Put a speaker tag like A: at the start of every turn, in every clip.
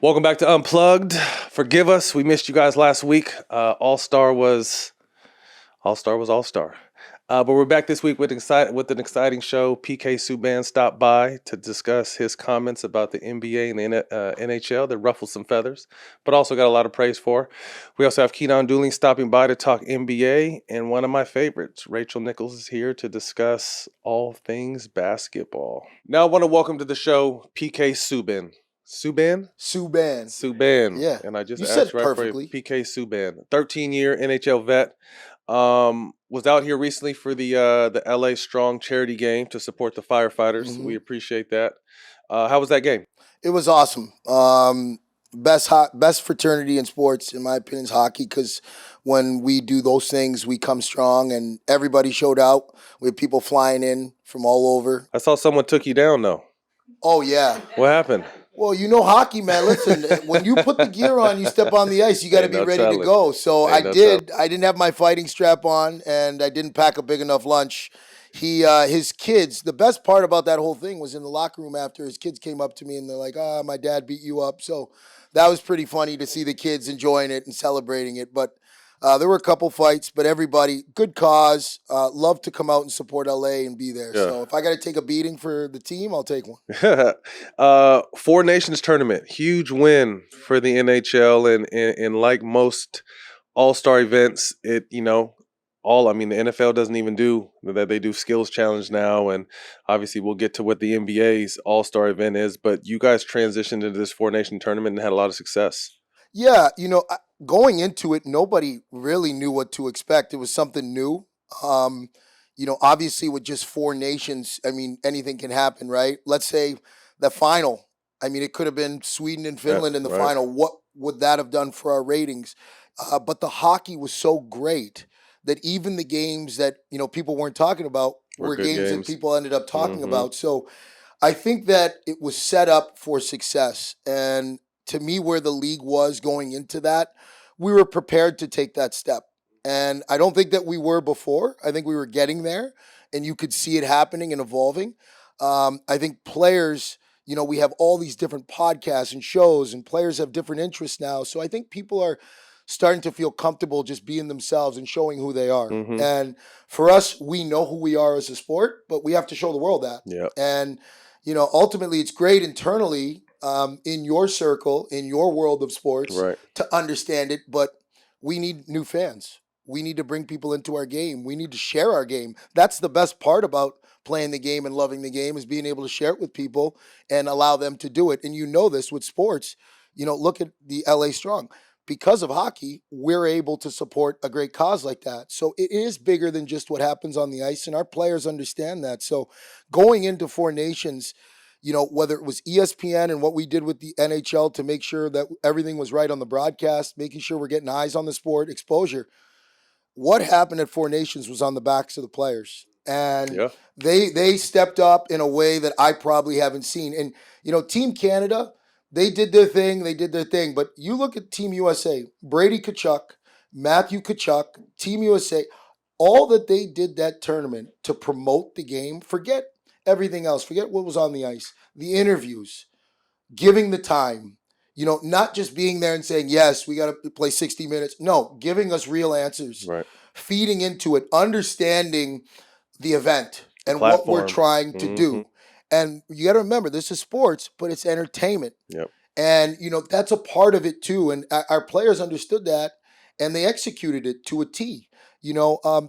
A: Welcome back to Unplugged. Forgive us, we missed you guys last week. All-Star was All-Star. But we're back this week with an exciting show. PK Subban stopped by to discuss his comments about the NBA and the NHL that ruffled some feathers, but also got a lot of praise for. We also have Keyon Dooling stopping by to talk NBA, and one of my favorites, Rachel Nichols, is here to discuss all things basketball. Now I want to welcome to the show PK Subban. Subban.
B: Yeah.
A: And I just
B: you
A: asked
B: said
A: right
B: perfectly.
A: for you. PK Subban, 13-year NHL vet. Was out here recently for the LA Strong charity game to support the firefighters.
B: Mm-hmm.
A: We appreciate that. How was that game?
B: It was awesome. Best fraternity in sports, in my opinion, is hockey, because when we do those things, we come strong, and everybody showed out. We had people flying in from all over.
A: I saw someone took you down, though.
B: Oh, yeah.
A: What happened?
B: Well, you know hockey, man. Listen, when you put the gear on, you step on the ice, you got to be ready to go. So I didn't have my fighting strap on, and I didn't pack a big enough lunch. His kids, the best part about that whole thing was in the locker room after his kids came up to me and they're like, my dad beat you up. So that was pretty funny to see the kids enjoying it and celebrating it. But there were a couple fights, but everybody, good cause, love to come out and support LA and be there. Yeah. So if I got to take a beating for the team, I'll take one.
A: Four Nations tournament, huge win for the NHL, and like most All-Star events, the NFL doesn't even do that. They do skills challenge now, and obviously we'll get to what the NBA's All-Star event is, but you guys transitioned into this Four Nation tournament and had a lot of success.
B: Yeah, going into it, nobody really knew what to expect. It was something new. Obviously with just four nations, anything can happen, right? Let's say the final. It could have been Sweden and Finland in the final. What would that have done for our ratings? But the hockey was so great that even the games that, people weren't talking about were games that people ended up talking about. So I think that it was set up for success. And to me, where the league was going into that, we were prepared to take that step. And I don't think that we were before. I think we were getting there, and you could see it happening and evolving. I think players, we have all these different podcasts and shows, and players have different interests now. So I think people are starting to feel comfortable just being themselves and showing who they are. Mm-hmm. And for us, we know who we are as a sport, but we have to show the world that.
A: Yep.
B: And, ultimately it's great internally in your circle, in your world of sports, to understand it, but we need new fans. We need to bring people into our game. We need to share our game. That's the best part about playing the game and loving the game, is being able to share it with people and allow them to do it. And this with sports, look at the LA Strong. Because of hockey, we're able to support a great cause like that. So it is bigger than just what happens on the ice, and our players understand that. So going into Four Nations, whether it was ESPN and what we did with the NHL to make sure that everything was right on the broadcast, making sure we're getting eyes on the sport, exposure. What happened at Four Nations was on the backs of the players. And they stepped up in a way that I probably haven't seen. And, Team Canada, they did their thing. But you look at Team USA, Brady Tkachuk, Matthew Tkachuk, Team USA, all that they did that tournament to promote the game, forget everything else. Forget what was on the ice. The interviews, giving the time, not just being there and saying, yes, we got to play 60 minutes. No, giving us real answers, feeding into it, understanding the event and what we're trying to do. And you got to remember, this is sports, but it's entertainment.
A: Yep.
B: And, that's a part of it too. And our players understood that, and they executed it to a T.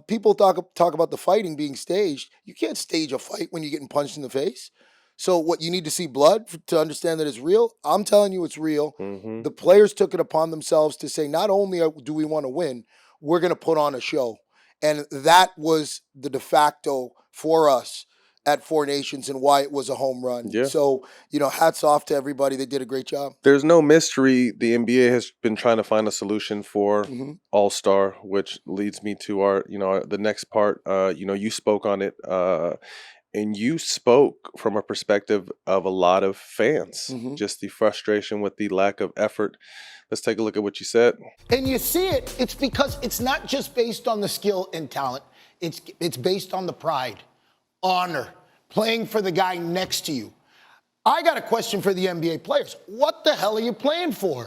B: People talk about the fighting being staged. You can't stage a fight when you're getting punched in the face. So what, you need to see blood to understand that it's real? I'm telling you it's real. Mm-hmm. The players took it upon themselves to say, not only do we want to win, we're going to put on a show. And that was the de facto for us at Four Nations and why it was a home run.
A: Yeah.
B: So, hats off to everybody. They did a great job.
A: There's no mystery. The NBA has been trying to find a solution for All-Star, which leads me to the next part. You spoke on it, and you spoke from a perspective of a lot of fans, just the frustration with the lack of effort. Let's take a look at what you said.
C: And you see it. It's because it's not just based on the skill and talent. It's based on the pride, honor, playing for the guy next to you. I got a question for the NBA players. What the hell are you playing for?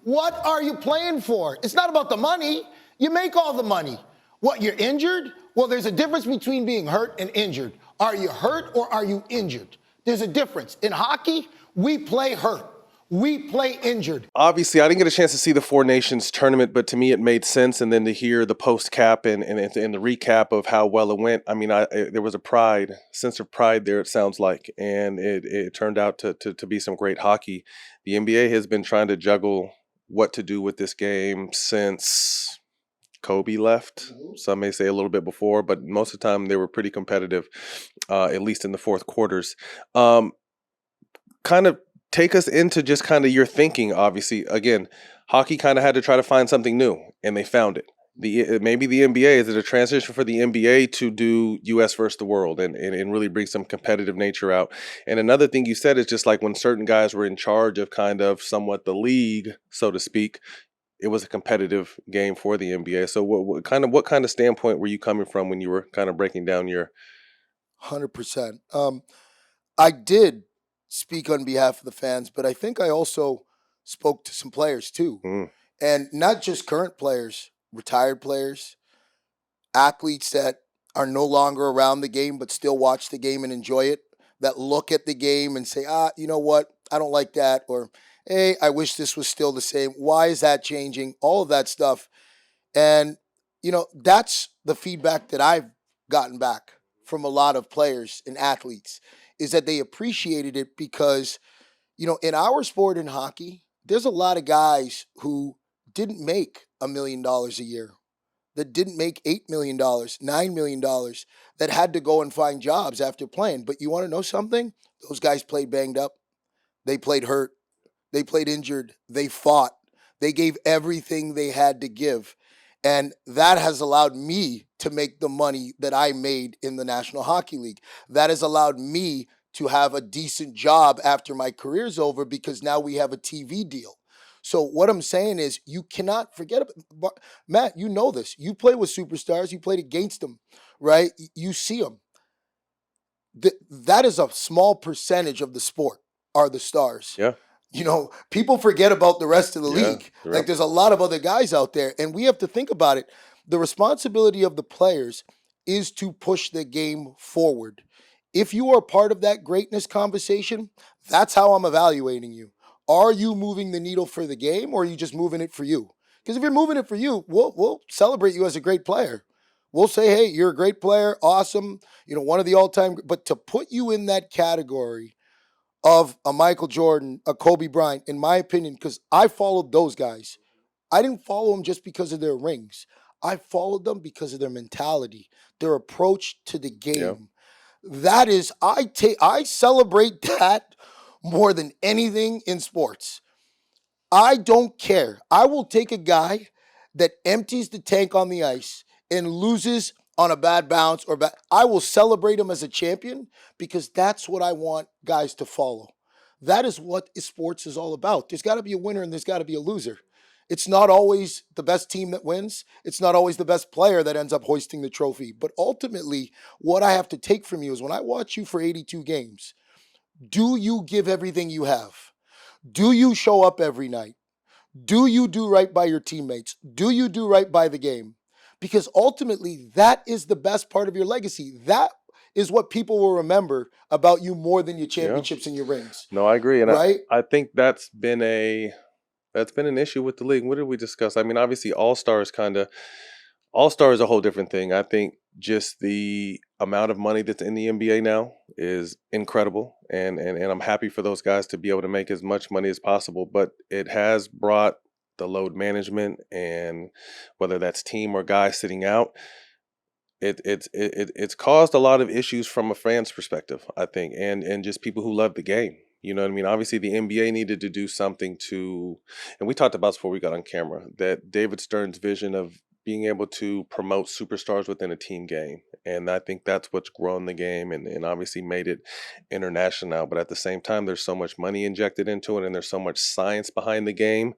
C: What are you playing for? It's not about the money. You make all the money. What, you're injured? Well, there's a difference between being hurt and injured. Are you hurt or are you injured? There's a difference. In hockey, we play hurt. We play injured.
A: Obviously, I didn't get a chance to see the Four Nations tournament, but to me it made sense. And then to hear the post-cap and the recap of how well it went, I mean, there was a sense of pride there, it sounds like. And it turned out to be some great hockey. The NBA has been trying to juggle what to do with this game since Kobe left. Some may say a little bit before, but most of the time they were pretty competitive, at least in the fourth quarters. Kind of take us into just kind of your thinking. Obviously, again, hockey kind of had to try to find something new, and they found it. Maybe the NBA, is it a transition for the NBA to do US versus the world and really bring some competitive nature out? And another thing you said is just like when certain guys were in charge of kind of somewhat the league, so to speak, it was a competitive game for the NBA. So what kind of standpoint were you coming from when you were kind of breaking down your
B: 100%? I did speak on behalf of the fans, but I think I also spoke to some players too. And not just current players, retired players, athletes that are no longer around the game but still watch the game and enjoy it, that look at the game and say, you know what, I don't like that, or hey, I wish this was still the same. Why is that changing? All of that stuff. And, you know, that's the feedback that I've gotten back from a lot of players and athletes, is that they appreciated it because, you know, in our sport in hockey, there's a lot of guys who didn't make $1 million a year, that didn't make $8 million, $9 million, that had to go and find jobs after playing. But you want to know something? Those guys played banged up. They played hurt. They played injured. They fought. They gave everything they had to give. And that has allowed me to make the money that I made in the National Hockey League. That has allowed me to have a decent job after my career's over because now we have a TV deal. So what I'm saying is you cannot forget about, Matt, you know this. You play with superstars. You played against them, right? You see them. That is a small percentage of the sport are the stars.
A: Yeah.
B: You know, people forget about the rest of the league.
A: Right.
B: Like there's a lot of other guys out there, and we have to think about it. The responsibility of the players is to push the game forward. If you are part of that greatness conversation, that's how I'm evaluating you. Are you moving the needle for the game, or are you just moving it for you? Because if you're moving it for you, we'll celebrate you as a great player. We'll say, hey, you're a great player, awesome, you know, one of the all-time. But to put you in that category of a Michael Jordan, a Kobe Bryant, in my opinion, because I followed those guys. I didn't follow them just because of their rings. I followed them because of their mentality, their approach to the game.
A: Yeah.
B: That is, I celebrate that more than anything in sports. I don't care. I will take a guy that empties the tank on the ice and loses on a bad bounce or bad. I will celebrate him as a champion because that's what I want guys to follow. That is what sports is all about. There's got to be a winner and there's got to be a loser. It's not always the best team that wins. It's not always the best player that ends up hoisting the trophy. But ultimately, what I have to take from you is when I watch you for 82 games, do you give everything you have? Do you show up every night? Do you do right by your teammates? Do you do right by the game? Because ultimately, that is the best part of your legacy. That is what people will remember about you more than your championships and your rings.
A: No, I agree. And
B: right?
A: I think that's been an issue with the league. What did we discuss? I mean, obviously, All-Star is a whole different thing. I think just the amount of money that's in the NBA now is incredible. And I'm happy for those guys to be able to make as much money as possible. But it has brought the load management, and whether that's team or guys sitting out, it's caused a lot of issues from a fan's perspective, I think, and just people who love the game. You know what I mean? Obviously, the NBA needed to do something to, and we talked about this before we got on camera, that David Stern's vision of being able to promote superstars within a team game. And I think that's what's grown the game and obviously made it international now. But at the same time, there's so much money injected into it and there's so much science behind the game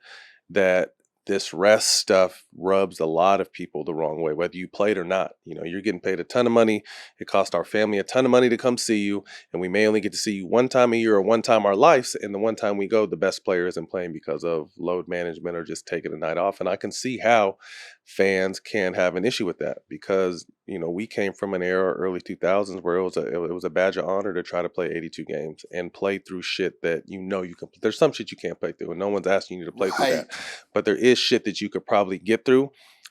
A: that this rest stuff rubs a lot of people the wrong way, whether you played or not. You're getting paid a ton of money. It cost our family a ton of money to come see you, and we may only get to see you one time a year or one time our lives. And the one time we go, the best player isn't playing because of load management or just taking a night off. And I can see how fans can have an issue with that because, we came from an era, early 2000s, where it was a badge of honor to try to play 82 games and play through shit that you can. There's some shit you can't play through, and no one's asking you to play through that. But there is shit that you could probably get through.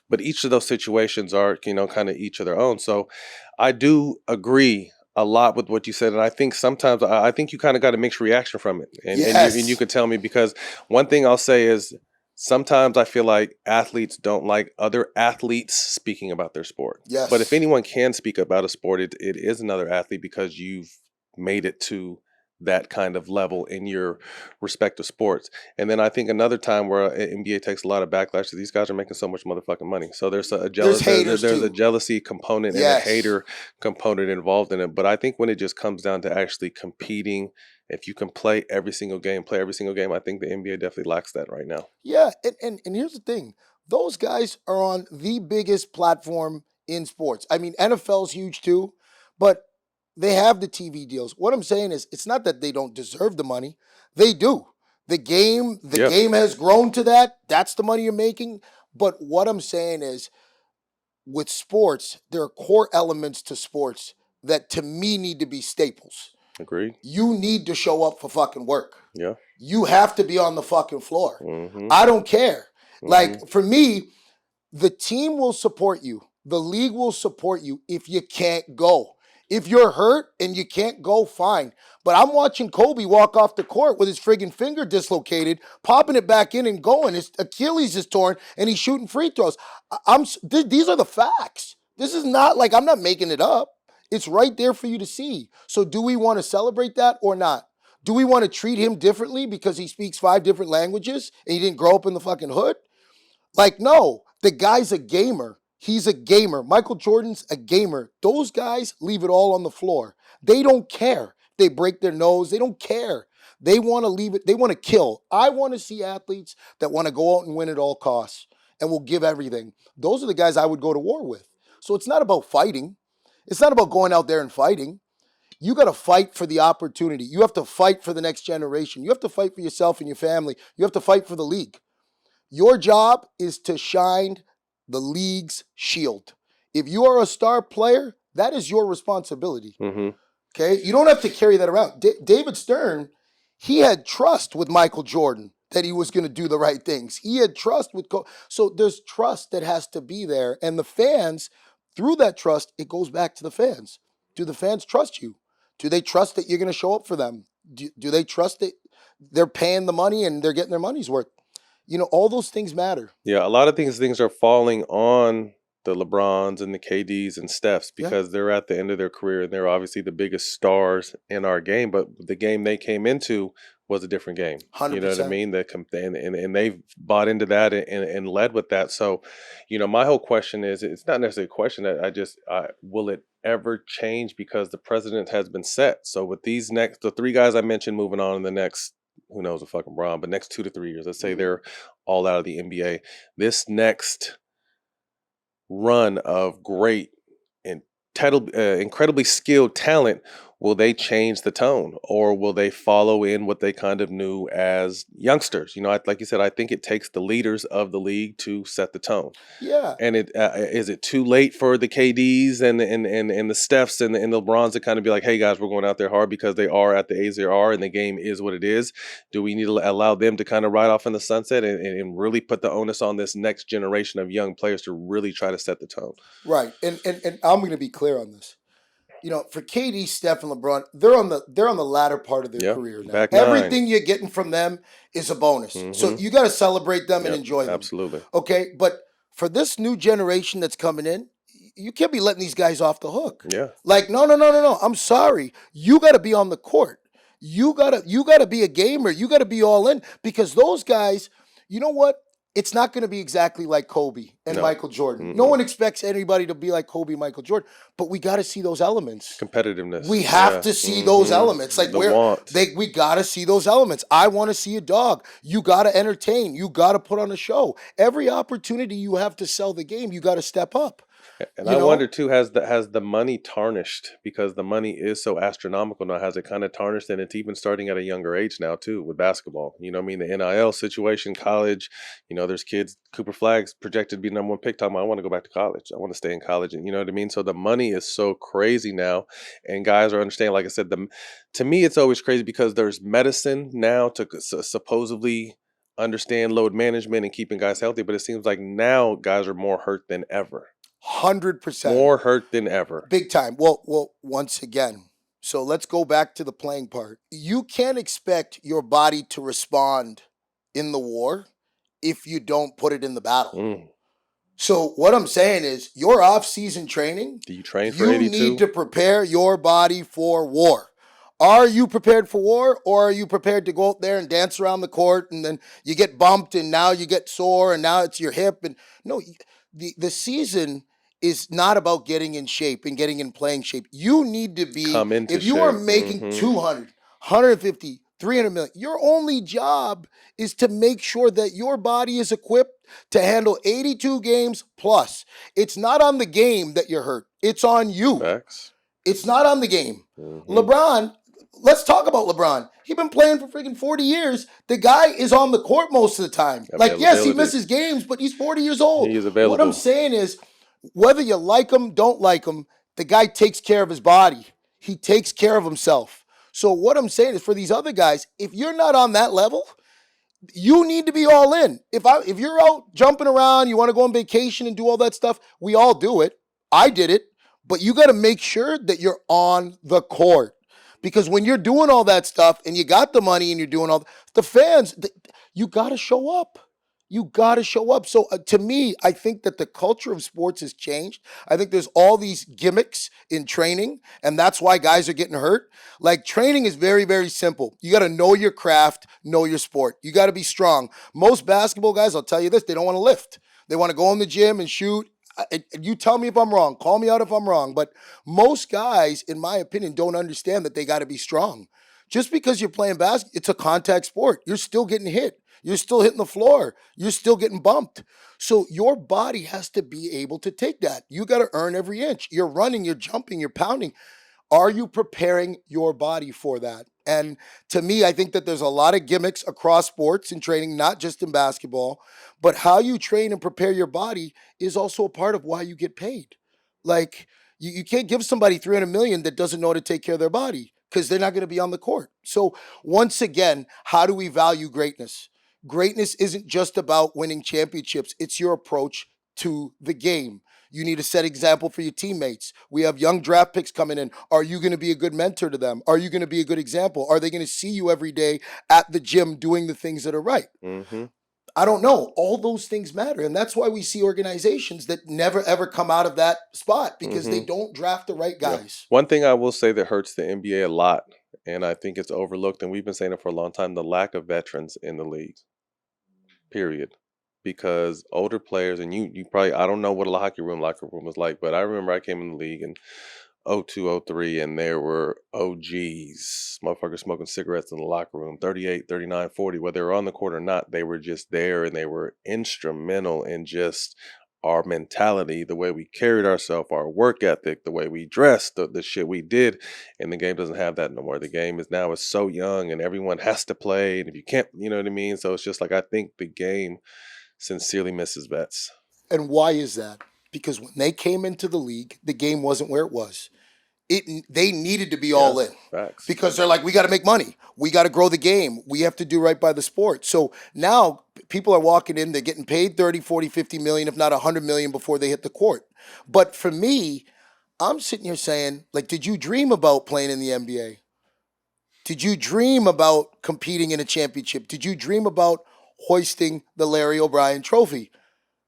A: But each of those situations are, kind of each of their own. So I do agree a lot with what you said. And I think sometimes, I think you kind of got a mixed reaction from it. And,
B: Yes.
A: and you could tell me, because one thing I'll say is sometimes I feel like athletes don't like other athletes speaking about their sport.
B: Yes.
A: But if anyone can speak about a sport, it is another athlete, because you've made it to that kind of level in your respective sports. And then I think another time where NBA takes a lot of backlash is these guys are making so much motherfucking money. So there's a jealousy component and a hater component involved in it. But I think when it just comes down to actually competing, if you can play every single game, I think the NBA definitely lacks that right now.
B: Yeah, and here's the thing. Those guys are on the biggest platform in sports. I mean, NFL's huge too, but they have the TV deals. What I'm saying is, it's not that they don't deserve the money. They do. The game has grown to that. That's the money you're making. But what I'm saying is, with sports, there are core elements to sports that to me need to be staples.
A: Agreed.
B: You need to show up for fucking work.
A: Yeah.
B: You have to be on the fucking floor.
A: Mm-hmm.
B: I don't care.
A: Mm-hmm.
B: Like, for me, the team will support you. The league will support you if you can't go. If you're hurt and you can't go, fine. But I'm watching Kobe walk off the court with his friggin' finger dislocated, popping it back in and going. His Achilles is torn and he's shooting free throws. These are the facts. This is not like I'm not making it up. It's right there for you to see. So do we want to celebrate that or not? Do we want to treat him differently because he speaks 5 different languages and he didn't grow up in the fucking hood? Like, no, the guy's a gamer. He's a gamer. Michael Jordan's a gamer. Those guys leave it all on the floor. They don't care. They break their nose. They don't care. They want to leave it. They want to kill. I want to see athletes that want to go out and win at all costs and will give everything. Those are the guys I would go to war with. So it's not about fighting. It's not about going out there and fighting. You got to fight for the opportunity. You have to fight for the next generation. You have to fight for yourself and your family. You have to fight for the league. Your job is to shine the league's shield. If you are a star player, that is your responsibility.
A: Mm-hmm.
B: Okay? You don't have to carry that around. David Stern, he had trust with Michael Jordan that he was going to do the right things. He had trust with so there's trust that has to be there. And the fans, through that trust, it goes back to the fans. Do the fans trust you? Do they trust that you're going to show up for them? Do they trust that they're paying the money and they're getting their money's worth? All those things matter.
A: Yeah, a lot of things are falling on the LeBrons and the KDs and Stephs because they're at the end of their career and they're obviously the biggest stars in our game. But the game they came into was a different game.
B: 100%.
A: You know what I mean? And they've bought into that and led with that. So, my whole question is, it's not necessarily a question. Will it ever change because the precedent has been set? So with the 3 guys I mentioned moving on in the next, who knows a fucking Bron, but next 2 to 3 years, let's say they're all out of the NBA. This next run of great and incredibly skilled talent, will they change the tone or will they follow in what they kind of knew as youngsters? Like you said, I think it takes the leaders of the league to set the tone.
B: Yeah.
A: And is it too late for the KDs and the Stephs and the LeBrons to kind of be like, hey guys, we're going out there hard because they are at the age they are and the game is what it is? Do we need to allow them to kind of ride off in the sunset and really put the onus on this next generation of young players to really try to set the tone?
B: Right. And I'm going to be clear on this. For KD, Steph, and LeBron, they're on the latter part of their career now. Everything you're getting from them is a bonus. Mm-hmm. So you got to celebrate them and enjoy them.
A: Absolutely.
B: Okay, but for this new generation that's coming in, you can't be letting these guys off the hook.
A: Yeah.
B: Like, no. I'm sorry. You got to be on the court. You gotta be a gamer. You got to be all in because those guys, you know what? it's not going to be exactly like Kobe and
A: No.
B: Michael Jordan. No one expects anybody to be like Kobe, Michael Jordan, but we got to see those elements.
A: Competitiveness.
B: We have to see those elements. Like we got to see those elements. I want to see a dog. You got to entertain. You got to put on a show. Every opportunity you have to sell the game, you got to step up.
A: And I wonder too, has the money tarnished, because the money is so astronomical now? Has it kind of tarnished? And it's even starting at a younger age now too with basketball. You know what I mean? The NIL situation, college. You know, there's kids. Cooper Flagg's projected to be number 1 pick. Talking about, I want to go back to college. I want to stay in college, and you know what I mean. So the money is so crazy now, and guys are understanding. Like I said, to me, it's always crazy because there's medicine now to supposedly understand load management and keeping guys healthy, but it seems like now guys are more hurt than ever.
B: 100%.
A: More hurt than ever.
B: Big time. Well, once again, so let's go back to the playing part. You can't expect your body to respond in the war if you don't put it in the battle. So what I'm saying is, your off-season training,
A: do you train for 82?
B: You need to prepare your body for war. Are you prepared for war, or are you prepared to go out there and dance around the court and then you get bumped and now you get sore and now it's your hip? And no, the season is not about getting in shape and getting in playing shape. You need to be, if you are making 200, 150, 300 million, your only job is to make sure that your body is equipped to handle 82 games plus. It's not on the game that you're hurt. It's on you.
A: Facts.
B: It's not on the game. LeBron, let's talk about LeBron. He's been playing for freaking 40 years. The guy is on the court most of the time. Like, yes, he misses games, but he's 40 years old.
A: He is available.
B: What I'm saying is, whether you like him, don't like him, the guy takes care of his body. He takes care of himself. So what I'm saying is, for these other guys, if you're not on that level, you need to be all in. If you're out jumping around, you want to go on vacation and do all that stuff, we all do it. I did it. But you got to make sure that you're on the court. Because when you're doing all that stuff and you got the money and you're doing all the fans, you got to show up. You got to show up. So to me, I think that the culture of sports has changed. I think there's all these gimmicks in training, and that's why guys are getting hurt. Like, training is very, very simple. You got to know your craft, know your sport. You got to be strong. Most basketball guys, I'll tell you this, they don't want to lift. They want to go in the gym and shoot. You tell me if I'm wrong. Call me out if I'm wrong. But most guys, in my opinion, don't understand that they got to be strong. Just because you're playing basketball, it's a contact sport. You're still getting hit. You're still hitting the floor. You're still getting bumped. So your body has to be able to take that. You got to earn every inch. You're running, you're jumping, you're pounding. Are you preparing your body for that? And to me, I think that there's a lot of gimmicks across sports and training, not just in basketball, but how you train and prepare your body is also a part of why you get paid. Like, you can't give somebody $300 million that doesn't know how to take care of their body, because they're not going to be on the court. So once again, how do we value greatness? Greatness isn't just about winning championships. It's your approach to the game. You need to set example for your teammates. We have young draft picks coming in. Are you going to be a good mentor to them? Are you going to be a good example? Are they going to see you every day at the gym doing the things that are right? I don't know. All those things matter. And that's why we see organizations that never, ever come out of that spot, because they don't draft the right guys.
A: One thing I will say that hurts the NBA a lot, and I think it's overlooked, and we've been saying it for a long time, the lack of veterans in the league. Period. Because older players, and you probably, I don't know what a locker room was like, but I remember I came in the league in 02, 03, and there were OGs, motherfuckers smoking cigarettes in the locker room, 38, 39, 40, whether they were on the court or not, they were just there, and they were instrumental in just our mentality, the way we carried ourselves, our work ethic, the way we dressed, the shit we did. And the game doesn't have that no more. The game is now so young, and everyone has to play, and if you can't, you know what I mean? So it's just like, I think the game sincerely misses vets.
B: And why is that? Because when they came into the league, the game wasn't where it was. They needed to be all in.
A: Facts.
B: Because they're like, we got to make money. We got to grow the game. We have to do right by the sport. So now people are walking in, they're getting paid 30, 40, 50 million, if not 100 million before they hit the court. But for me, I'm sitting here saying, like, did you dream about playing in the NBA? Did you dream about competing in a championship? Did you dream about hoisting the Larry O'Brien trophy?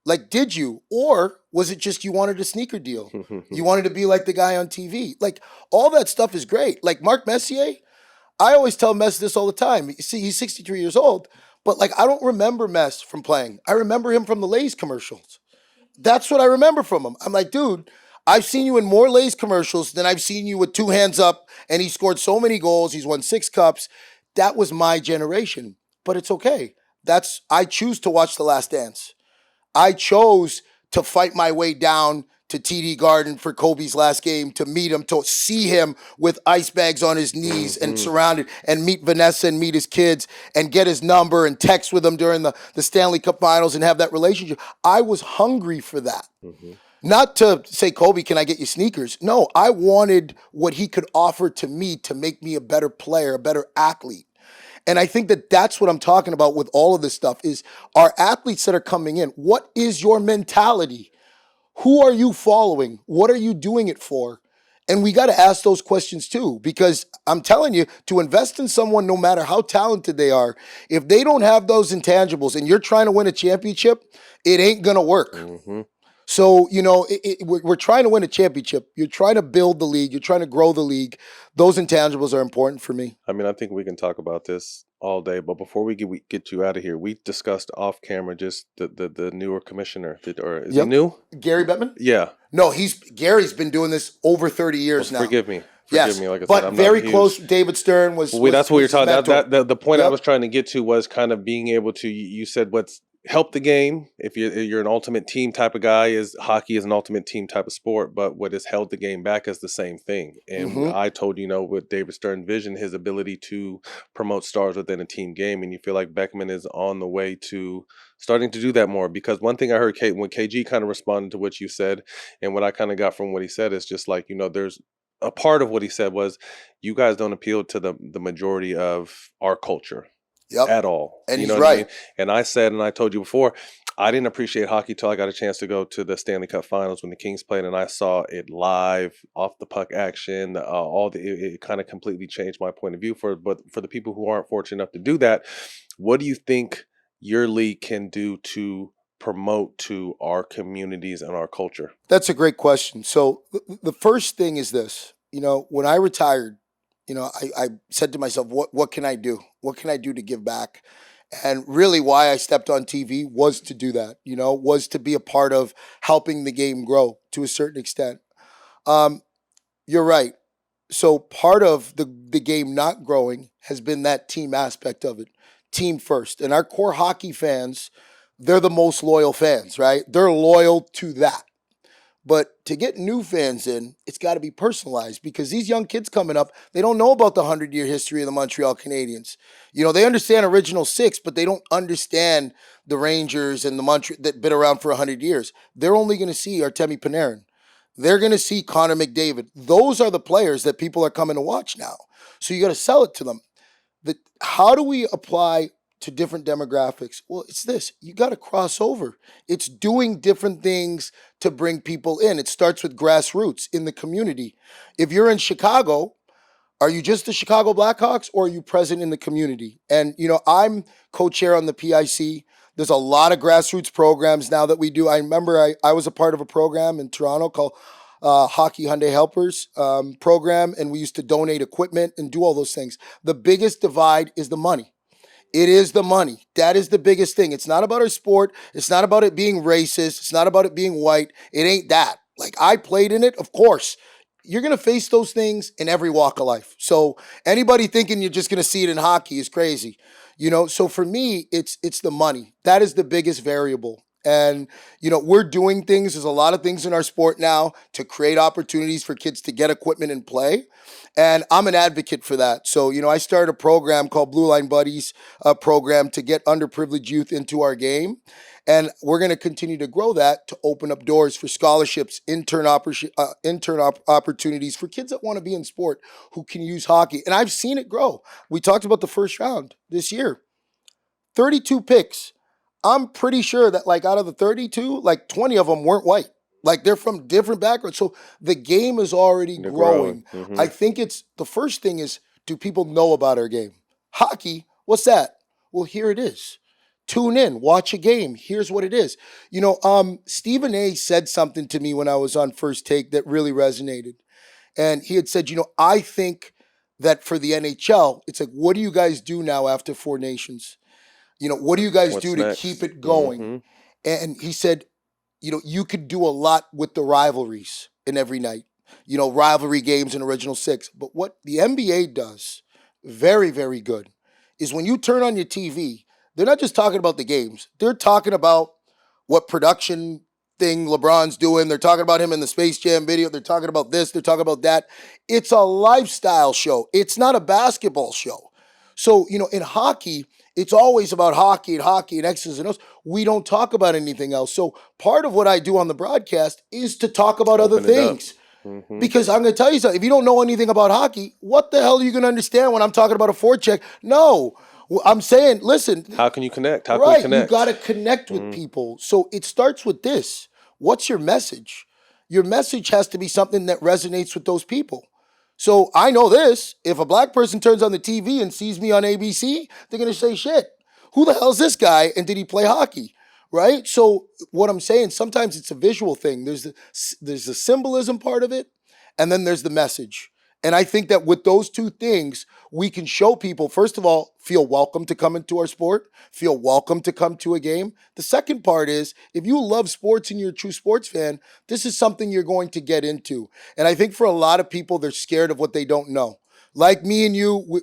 B: Like, did you? Or was it just you wanted a sneaker deal? You wanted to be like the guy on TV? Like, all that stuff is great. Like Mark Messier, I always tell Messi this all the time. You see, he's 63 years old, But like, I don't remember Mess from playing. I remember him from the Lay's commercials. That's what I remember from him. I'm like, dude, I've seen you in more Lay's commercials than I've seen you with 2 hands up, and he scored so many goals. He's won 6 cups. That was my generation. But it's okay. I choose to watch The Last Dance. I chose to fight my way down to TD Garden for Kobe's last game, to meet him, to see him with ice bags on his knees and surrounded, and meet Vanessa and meet his kids and get his number and text with him during the Stanley Cup Finals and have that relationship. I was hungry for that. Not to say, Kobe, can I get you sneakers? No, I wanted what he could offer to me to make me a better player, a better athlete. And I think that that's what I'm talking about with all of this stuff is our athletes that are coming in. What is your mentality? Who are you following? What are you doing it for? And we got to ask those questions too, because I'm telling you, to invest in someone, no matter how talented they are, if they don't have those intangibles and you're trying to win a championship, it ain't going to work. So, we're trying to win a championship. You're trying to build the league. You're trying to grow the league. Those intangibles are important for me.
A: I mean, I think we can talk about this all day, but before we get you out of here, we discussed off camera just the newer commissioner. Is he new?
B: Gary Bettman?
A: Yeah.
B: No, Gary's been doing this over 30 years now.
A: Forgive me.
B: Yes,
A: like I
B: but
A: said, I'm
B: very
A: not
B: close. David Stern was
A: that's what you're talking about. The point I
B: Yep.
A: was trying to get to was kind of being able to. You said what's helped the game. If you're an ultimate team type of guy, is hockey is an ultimate team type of sport. But what has held the game back is the same thing. And I told with David Stern's vision, his ability to promote stars within a team game, and you feel like Beckman is on the way to starting to do that more. Because one thing I heard when KG kind of responded to what you said, and what I kind of got from what he said is just like there's. A part of what he said was, you guys don't appeal to the majority of our culture at all.
B: And
A: you
B: he's
A: know
B: right.
A: what I mean? And I said, and I told you before, I didn't appreciate hockey till I got a chance to go to the Stanley Cup Finals when the Kings played, and I saw it live, off the puck action. It kind of completely changed my point of view. But for the people who aren't fortunate enough to do that, what do you think your league can do to promote to our communities and our culture?
B: That's a great question. So the first thing is this, when I retired, I said to myself, what can I do? What can I do to give back? And really why I stepped on TV was to do that, was to be a part of helping the game grow to a certain extent. You're right. So part of the game not growing has been that team aspect of it, team first. And our core hockey fans, they're the most loyal fans, right? They're loyal to that. But to get new fans in, it's got to be personalized because these young kids coming up, they don't know about the 100-year history of the Montreal Canadiens. They understand Original Six, but they don't understand the Rangers and the Montreal that been around for 100 years. They're only going to see Artemi Panarin. They're going to see Connor McDavid. Those are the players that people are coming to watch now. So you got to sell it to them. How do we apply to different demographics? Well, it's this. You got to cross over. It's doing different things to bring people in. It starts with grassroots in the community. If you're in Chicago, are you just the Chicago Blackhawks or are you present in the community? And, I'm co-chair on the PIC. There's a lot of grassroots programs now that we do. I remember I was a part of a program in Toronto called Hockey Hyundai Helpers program, and we used to donate equipment and do all those things. The biggest divide is the money. It is the money. That is the biggest thing. It's not about our sport. It's not about it being racist. It's not about it being white. It ain't that. Like, I played in it, of course. You're going to face those things in every walk of life. So anybody thinking you're just going to see it in hockey is crazy. So for me, it's the money. That is the biggest variable. And, we're doing things. There's a lot of things in our sport now to create opportunities for kids to get equipment and play. And I'm an advocate for that. So, I started a program called Blue Line Buddies program to get underprivileged youth into our game. And we're going to continue to grow that to open up doors for scholarships, intern opportunities for kids that want to be in sport who can use hockey. And I've seen it grow. We talked about the first round this year, 32 picks. I'm pretty sure that out of the 32, 20 of them weren't white. They're from different backgrounds. So the game is already growing. I think the first thing is, do people know about our game? Hockey, what's that? Well, here it is. Tune in, watch a game. Here's what it is. Stephen A. said something to me when I was on First Take that really resonated. And he had said, I think that for the NHL, it's what do you guys do now after Four Nations? what do you guys
A: What's
B: do
A: next?
B: to keep it going? And he said, you could do a lot with the rivalries in every night, rivalry games in Original Six. But what the NBA does very, very good is when you turn on your TV, they're not just talking about the games. They're talking about what production thing LeBron's doing. They're talking about him in the Space Jam video. They're talking about this. They're talking about that. It's a lifestyle show. It's not a basketball show. So, in hockey, it's always about hockey and X's and O's. We don't talk about anything else. So part of what I do on the broadcast is to talk about other things. Because I'm going to tell you something. If you don't know anything about hockey, what the hell are you going to understand when I'm talking about a forecheck? No. I'm saying, listen.
A: How can you connect? How
B: right,
A: can we connect?
B: You got to connect with people. So it starts with this. What's your message? Your message has to be something that resonates with those people. So I know this. If a black person turns on the TV and sees me on ABC, they're going to say, shit, who the hell is this guy? And did he play hockey? Right? So what I'm saying, sometimes it's a visual thing. There's the symbolism part of it, and then there's the message. And I think that with those two things, we can show people, first of all, feel welcome to come into our sport, feel welcome to come to a game. The second part is, if you love sports and you're a true sports fan, this is something you're going to get into. And I think for a lot of people, they're scared of what they don't know. Like me and you,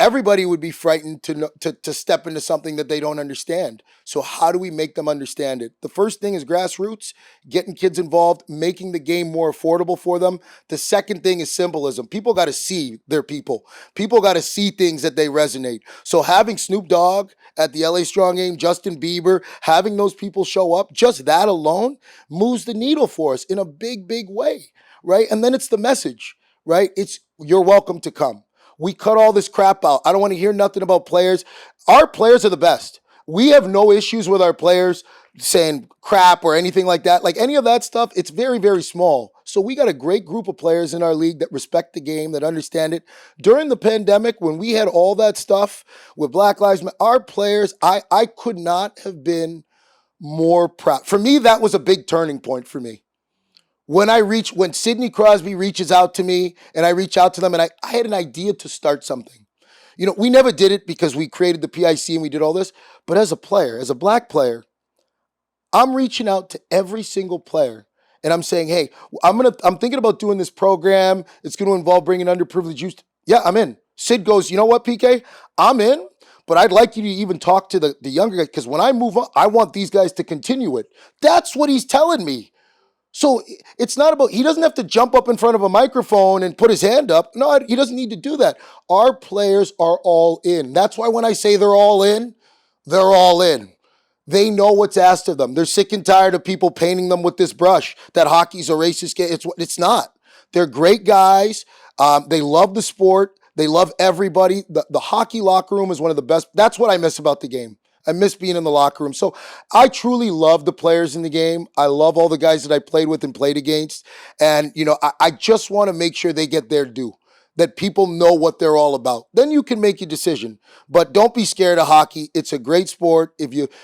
B: everybody would be frightened to step into something that they don't understand. So how do we make them understand it? The first thing is grassroots, getting kids involved, making the game more affordable for them. The second thing is symbolism. People got to see their people. People got to see things that they resonate. So having Snoop Dogg at the LA Strong game, Justin Bieber, having those people show up, just that alone moves the needle for us in a big, big way, right? And then it's the message. Right? It's you're welcome to come. We cut all this crap out. I don't want to hear nothing about players. Our players are the best. We have no issues with our players saying crap or anything like that. Like any of that stuff, it's very, very small. So we got a great group of players in our league that respect the game, that understand it. During the pandemic, when we had all that stuff with Black Lives Matter, our players, I could not have been more proud. For me, that was a big turning point for me. When Sidney Crosby reaches out to me and I reach out to them and I had an idea to start something. We never did it because we created the PIC and we did all this. But as a player, as a black player, I'm reaching out to every single player and I'm saying, hey, I'm thinking about doing this program. It's going to involve bringing underprivileged youth. Yeah, I'm in. Sid goes, you know what, PK? I'm in, but I'd like you to even talk to the younger guys because when I move on, I want these guys to continue it. That's what he's telling me. So it's not about, he doesn't have to jump up in front of a microphone and put his hand up. No, he doesn't need to do that. Our players are all in. That's why when I say they're all in, they're all in. They know what's asked of them. They're sick and tired of people painting them with this brush that hockey's a racist game. It's not. They're great guys. They love the sport. They love everybody. The hockey locker room is one of the best. That's what I miss about the game. I miss being in the locker room. So I truly love the players in the game. I love all the guys that I played with and played against. And, I just want to make sure they get their due, that people know what they're all about. Then you can make your decision. But don't be scared of hockey. It's a great sport.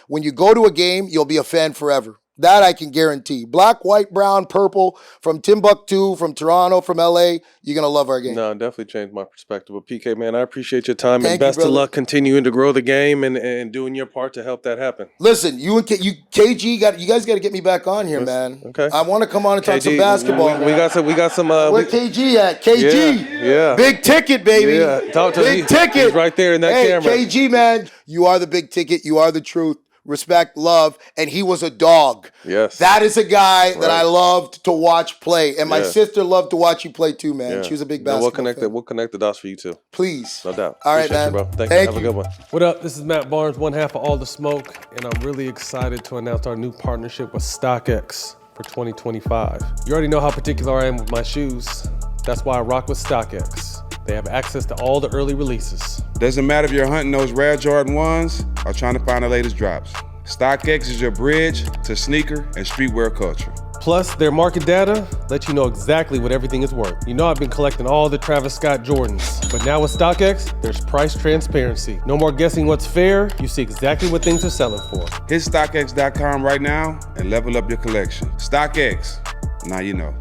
B: When you go to a game, you'll be a fan forever. That I can guarantee. Black, white, brown, purple, from Timbuktu, from Toronto, from LA, you're going to love our game.
A: No, it definitely changed my perspective. But PK, man, I appreciate your time.
B: Thank
A: and best
B: you,
A: of luck continuing to grow the game and doing your part to help that happen.
B: Listen, you and KG, you guys got to get me back on here, man.
A: Okay.
B: I want to come on and talk some basketball.
A: We got some.
B: Where KG at? KG.
A: Yeah.
B: Big ticket, baby.
A: Yeah. Talk to
B: big ticket.
A: He's right there in that camera.
B: KG, man, you are the big ticket. You are the truth. Respect, love, and he was a dog.
A: Yes.
B: That is a guy that I loved to watch play. And my sister loved to watch you play too, man. Yeah. She was a big basketball fan.
A: We'll connect the dots for you too.
B: Please.
A: No doubt.
B: All right, man.
A: You, bro. Thank you. Have a good one. What up? This is Matt Barnes, one half of All the Smoke, and I'm really excited to announce our new partnership with StockX for 2025. You already know how particular I am with my shoes. That's why I rock with StockX. They have access to all the early releases.
D: Doesn't matter if you're hunting those rare Jordan 1s or trying to find the latest drops. StockX is your bridge to sneaker and streetwear culture.
A: Plus, their market data lets you know exactly what everything is worth. You know I've been collecting all the Travis Scott Jordans, but now with StockX, there's price transparency. No more guessing what's fair. You see exactly what things are selling for.
D: Hit StockX.com right now and level up your collection. StockX, now you know.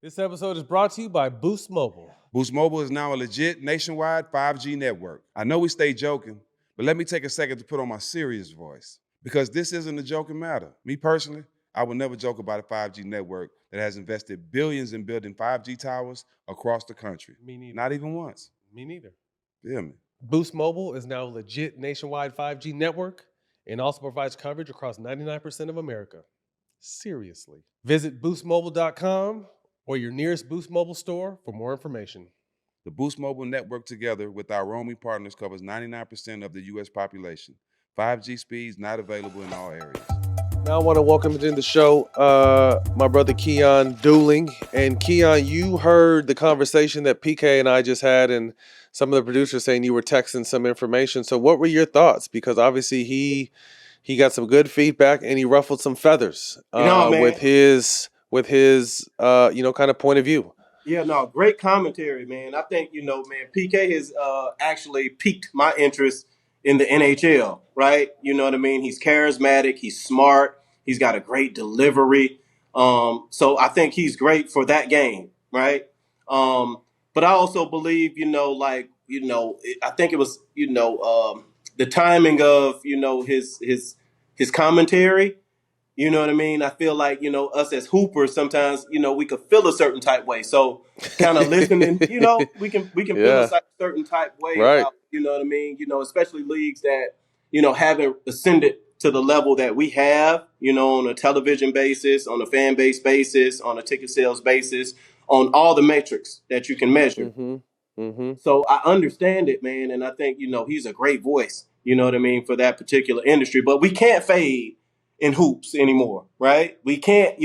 A: This episode is brought to you by Boost Mobile.
D: Boost Mobile is now a legit nationwide 5G network. I know we stay joking, But let me take a second to put on my serious voice, because this isn't a joking matter. Me personally, I would never joke about a 5G network that has invested billions in building 5G towers across the country.
A: Me neither.
D: Not even once.
A: Me neither.
D: Feel me?
A: Boost Mobile is now a legit nationwide 5G network and also provides coverage across 99% of America. Seriously. Visit boostmobile.com or your nearest Boost Mobile store for more information.
D: The Boost Mobile network, together with our roaming partners, covers 99% of the U.S. population. 5G speeds not available in all areas.
A: Now I want to welcome into the show my brother Keyon Dooling. And Keyon, you heard the conversation that PK and I just had, and some of the producers saying you were texting some information. So what were your thoughts? Because obviously he got some good feedback and he ruffled some feathers with his kind of point of view.
E: Yeah, no, great commentary, man. I think, PK has actually piqued my interest in the NHL, right? You know what I mean? He's charismatic. He's smart. He's got a great delivery. So I think he's great for that game, right? But I also believe, I think it was, the timing of, his commentary. You know what I mean? I feel like, us as hoopers, sometimes, we could feel a certain type way. So kind of listening, we can feel a certain type way
A: right.
E: about, you know what I mean? Especially leagues that, haven't ascended to the level that we have, on a television basis, on a fan base basis, on a ticket sales basis, on all the metrics that you can measure.
A: Mm-hmm. Mm-hmm.
E: So I understand it, man. And I think, he's a great voice, you know what I mean, for that particular industry. But we can't fade in hoops anymore, right? We can't,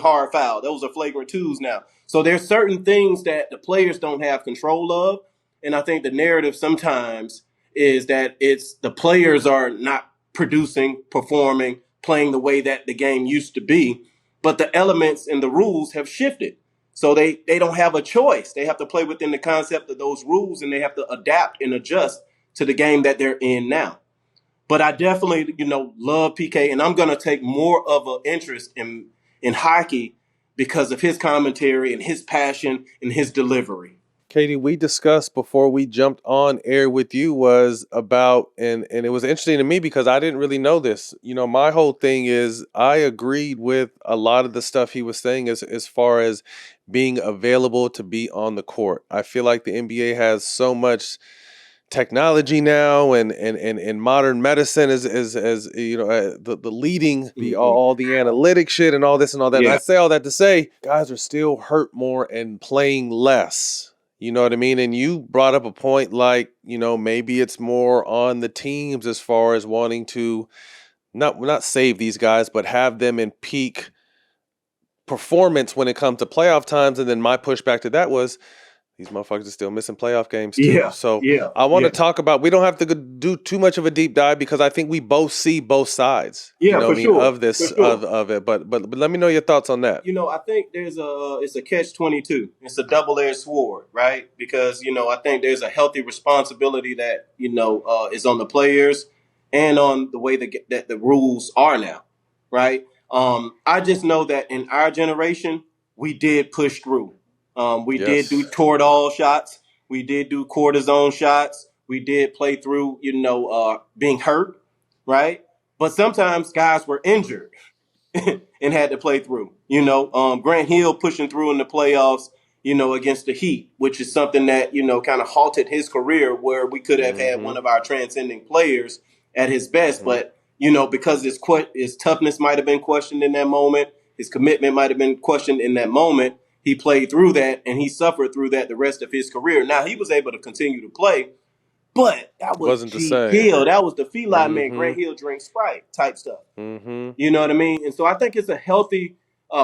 E: hard foul. Those are flagrant twos now. So there's certain things that the players don't have control of. And I think the narrative sometimes is that it's the players are not producing, performing, playing the way that the game used to be. But the elements and the rules have shifted. So they don't have a choice. They have to play within the concept of those rules, and they have to adapt and adjust to the game that they're in now. But I definitely, love PK, and I'm going to take more of an interest in hockey because of his commentary and his passion and his delivery.
A: Katie, we discussed before we jumped on air with you was about, and it was interesting to me because I didn't really know this. My whole thing is I agreed with a lot of the stuff he was saying as far as being available to be on the court. I feel like the NBA has so much technology now and modern medicine is the leading all the analytic shit and all this and all that.
E: Yeah.
A: And I say all that to say guys are still hurt more and playing less. You know what I mean? And you brought up a point like, maybe it's more on the teams as far as wanting to not save these guys, but have them in peak performance when it comes to playoff times. And then my pushback to that was, these motherfuckers are still missing playoff games too.
E: Yeah,
A: so I want to talk about, we don't have to do too much of a deep dive because I think we both see both sides of this, of it. But let me know your thoughts on that.
E: I think it's a catch-22. It's a double-edged sword, right? Because, I think there's a healthy responsibility that, is on the players and on the way that the rules are now, right? I just know that in our generation, we did push through. We did do Toradol shots. We did do cortisone shots. We did play through, being hurt, right? But sometimes guys were injured and had to play through. Grant Hill pushing through in the playoffs, against the Heat, which is something that, kind of halted his career where we could have had one of our transcending players at his best. But, because his toughness might have been questioned in that moment, his commitment might have been questioned in that moment, he played through that, and he suffered through that the rest of his career. Now, he was able to continue to play, but that wasn't the same. Hill. That was the feline man, Grant Hill drink Sprite type stuff.
A: Mm-hmm.
E: You know what I mean? And so I think it's a healthy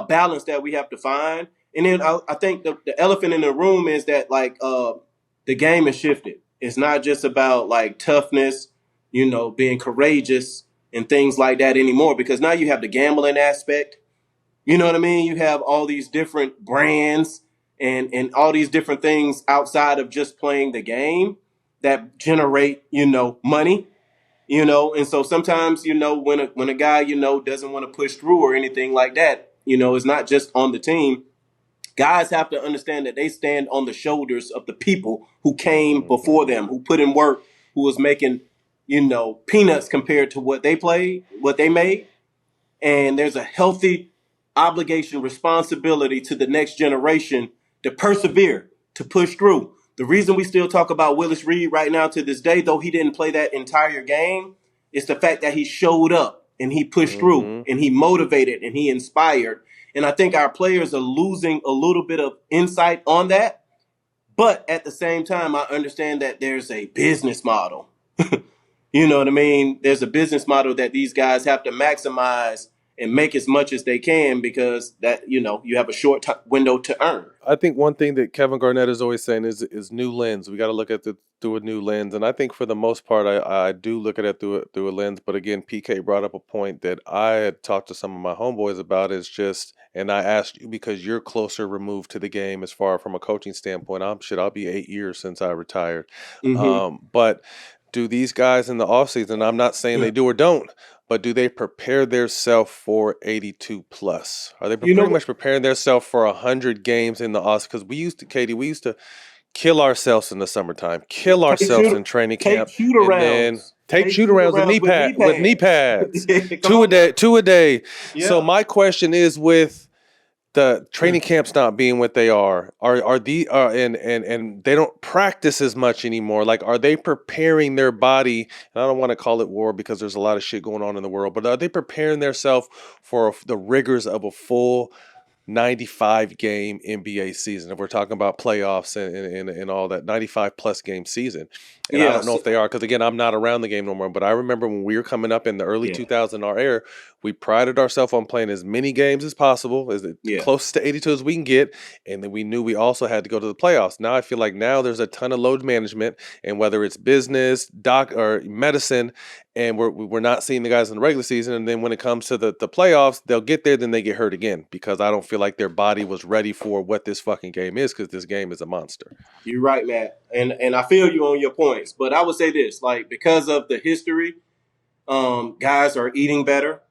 E: balance that we have to find. And then I think the elephant in the room is that, the game has shifted. It's not just about, toughness, being courageous and things like that anymore, because now you have the gambling aspect. You know what I mean? You have all these different brands and all these different things outside of just playing the game that generate, money, and so sometimes, when a guy, doesn't want to push through or anything like that, it's not just on the team. Guys have to understand that they stand on the shoulders of the people who came before them, who put in work, who was making peanuts compared to what they made. And there's a healthy obligation, responsibility to the next generation to persevere, to push through. The reason we still talk about Willis Reed right now to this day, though he didn't play that entire game, is the fact that he showed up and he pushed through and he motivated and he inspired. And I think our players are losing a little bit of insight on that. But at the same time, I understand that there's a business model. You know what I mean? There's a business model that these guys have to maximize and make as much as they can because that, you have a short window to earn.
A: I think one thing that Kevin Garnett is always saying is new lens. We got to look at it through a new lens. And I think for the most part, I do look at it through a lens. But again, PK brought up a point that I had talked to some of my homeboys about is just, and I asked you because you're closer removed to the game as far from a coaching standpoint. I'll be 8 years since I retired. But do these guys in the offseason, I'm not saying they do or don't, but do they prepare themselves for 82 plus? Are they pretty much preparing themselves for 100 games in the offseason? Because we used to kill ourselves in the summertime, kill ourselves in training camp, and take shoot-arounds with knee pads, two a day. Yeah. So my question is with the training camps not being what they are and they don't practice as much anymore. Like, are they preparing their body? And I don't want to call it war because there's a lot of shit going on in the world, but are they preparing themselves for the rigors of a full 95 game NBA season? If we're talking about playoffs and all that 95 plus game season. And I don't know if they are, because again, I'm not around the game no more, but I remember when we were coming up in the early 2000 our era, we prided ourselves on playing as many games as possible, as close to 82 as we can get. And then we knew we also had to go to the playoffs. Now I feel like now there's a ton of load management, and whether it's business, doc or medicine, and we're not seeing the guys in the regular season. And then when it comes to the playoffs, they'll get there, then they get hurt again because I don't feel like their body was ready for what this fucking game is, because this game is a monster.
E: You're right, Matt. And I feel you on your points. But I would say this, like, because of the history, guys are eating better.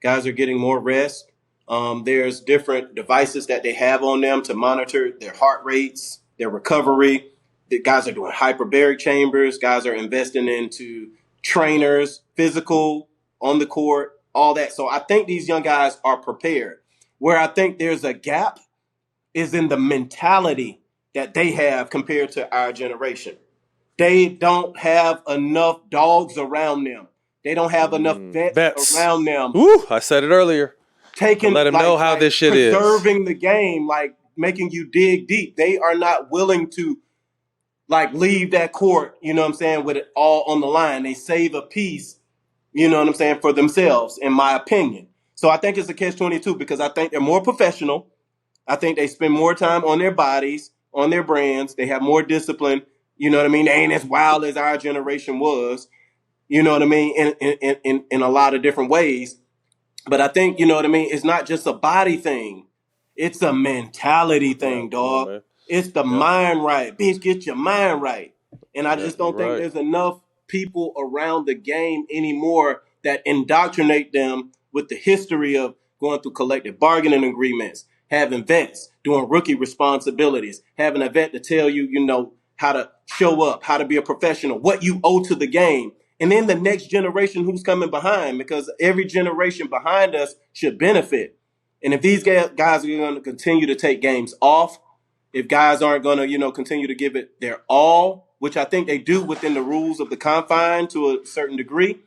E: Guys are getting more rest. There's different devices that they have on them to monitor their heart rates, their recovery. The guys are doing hyperbaric chambers. Guys are investing into trainers, physical, on the court, all that. So I think these young guys are prepared. Where I think there's a gap is in the mentality that they have compared to our generation. They don't have enough dogs around them. They don't have enough vets around them.
A: Ooh, I said it earlier.
E: Let
A: them know how this shit is.
E: Preserving the game, like making you dig deep. They are not willing to leave that court, you know what I'm saying, with it all on the line. They save a piece, you know what I'm saying, for themselves, in my opinion. So I think it's a catch-22 because I think they're more professional. I think they spend more time on their bodies, on their brands. They have more discipline. You know what I mean? They ain't as wild as our generation was. You know what I mean? In a lot of different ways. But I think, you know what I mean, it's not just a body thing. It's a mentality thing, dog. Man. It's the mind right. Bitch, get your mind right. And I just don't think there's enough people around the game anymore that indoctrinate them with the history of going through collective bargaining agreements, having vets, doing rookie responsibilities, having a vet to tell you, how to show up, how to be a professional, what you owe to the game. And then the next generation who's coming behind, because every generation behind us should benefit. And if these guys are going to continue to take games off, if guys aren't going to, continue to give it their all, which I think they do within the rules of the confine to a certain degree,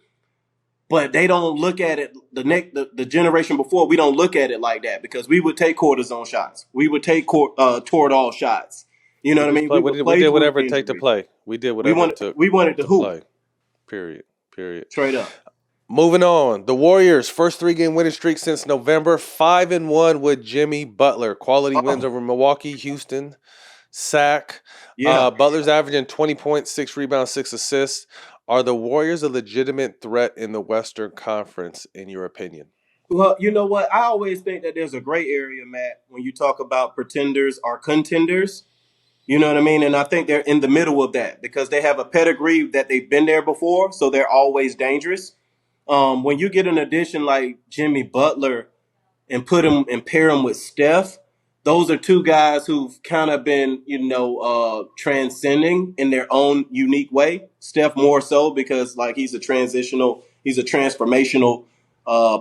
E: but they don't look at it, the generation before, we don't look at it like that, because we would take cortisone shots. We would take Toradol shots. You know what I mean?
A: We did whatever it took to play. We did whatever it took.
E: We wanted to hoop.
A: Play. Period.
E: Straight up.
A: Moving on. The Warriors, first 3-game winning streak since November, 5-1 with Jimmy Butler. Quality wins over Milwaukee, Houston, sack. Yeah. Butler's averaging 20 points, 6 rebounds, 6 assists. Are the Warriors a legitimate threat in the Western Conference, in your opinion?
E: Well, you know what? I always think that there's a gray area, Matt, when you talk about pretenders or contenders. You know what I mean? And I think they're in the middle of that because they have a pedigree that they've been there before, so they're always dangerous. When you get an addition like Jimmy Butler and put him and pair him with Steph, those are two guys who've kind of been, transcending in their own unique way. Steph more so because like he's a transformational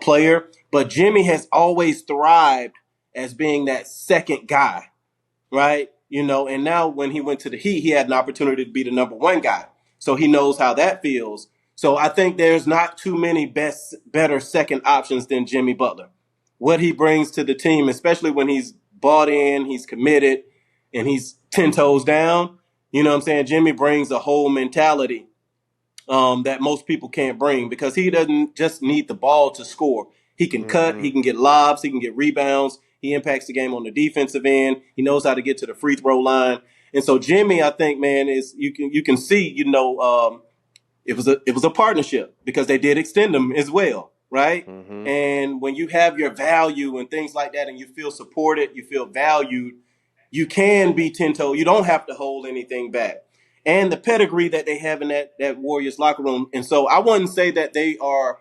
E: player. But Jimmy has always thrived as being that second guy, right? And now when he went to the Heat, he had an opportunity to be the number one guy. So he knows how that feels. So I think there's not too many better second options than Jimmy Butler. What he brings to the team, especially when he's bought in, he's committed, and he's 10 toes down. You know what I'm saying? Jimmy brings a whole mentality that most people can't bring because he doesn't just need the ball to score. He can cut, he can get lobs, he can get rebounds. He impacts the game on the defensive end. He knows how to get to the free throw line. And so Jimmy, I think, man, is you can see, it was a partnership because they did extend him as well, right? And when you have your value and things like that and you feel supported, you feel valued, you can be 10 toe. You don't have to hold anything back. And the pedigree that they have in that Warriors locker room. And so I wouldn't say that they are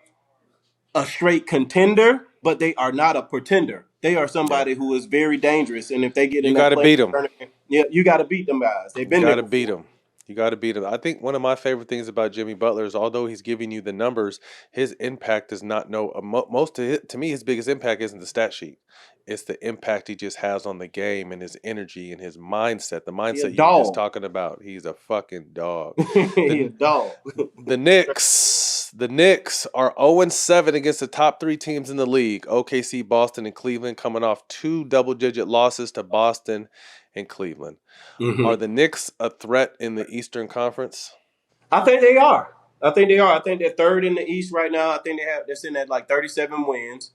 E: a straight contender, but they are not a pretender. They are somebody who is very dangerous. And if they get in that play, you got to beat them guys. They've been there.
A: You got to beat them. You got to beat him. I think one of my favorite things about Jimmy Butler is although he's giving you the numbers, his impact is not to me, his biggest impact isn't the stat sheet. It's the impact he just has on the game and his energy and his mindset. The mindset you were just talking about. He's a fucking dog.
E: He's a dog.
A: The Knicks are 0-7 against the top three teams in the league. OKC, Boston, and Cleveland coming off 2 double-digit losses to Boston and Cleveland. Are the Knicks a threat in the Eastern Conference?
E: I think they are. I think they're third in the East right now. I think they're sitting at like 37 wins.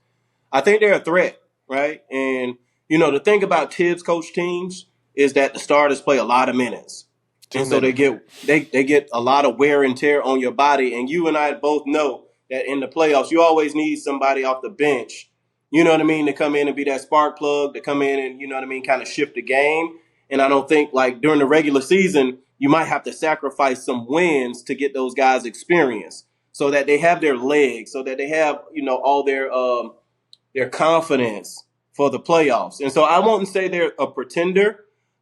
E: I think they're a threat, right? And, the thing about Tibbs coach teams is that the starters play a lot of minutes. So they get a lot of wear and tear on your body. And you and I both know that in the playoffs, you always need somebody off the bench, to come in and be that spark plug, to come in and, kind of shift the game. And I don't think like during the regular season, you might have to sacrifice some wins to get those guys experience so that they have their legs, so that they have, all their confidence for the playoffs. And so I won't say they're a pretender,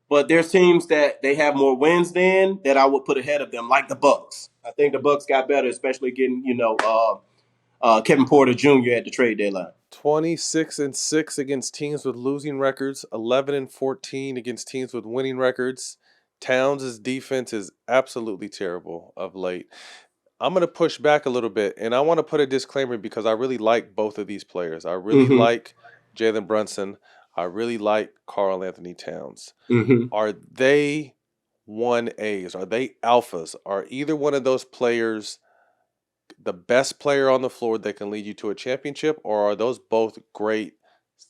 E: but there's teams that they have more wins than that I would put ahead of them, like the Bucks. I think the Bucks got better, especially getting, Kevin Porter Jr. at the trade deadline.
A: 26-6 against teams with losing records, 11-14 against teams with winning records. Towns' defense is absolutely terrible of late. I'm going to push back a little bit, and I want to put a disclaimer because I really like both of these players. I really like Jalen Brunson. I really like Karl Anthony Towns. Are they 1As? Are they alphas? Are either one of those players the best player on the floor that can lead you to a championship, or are those both great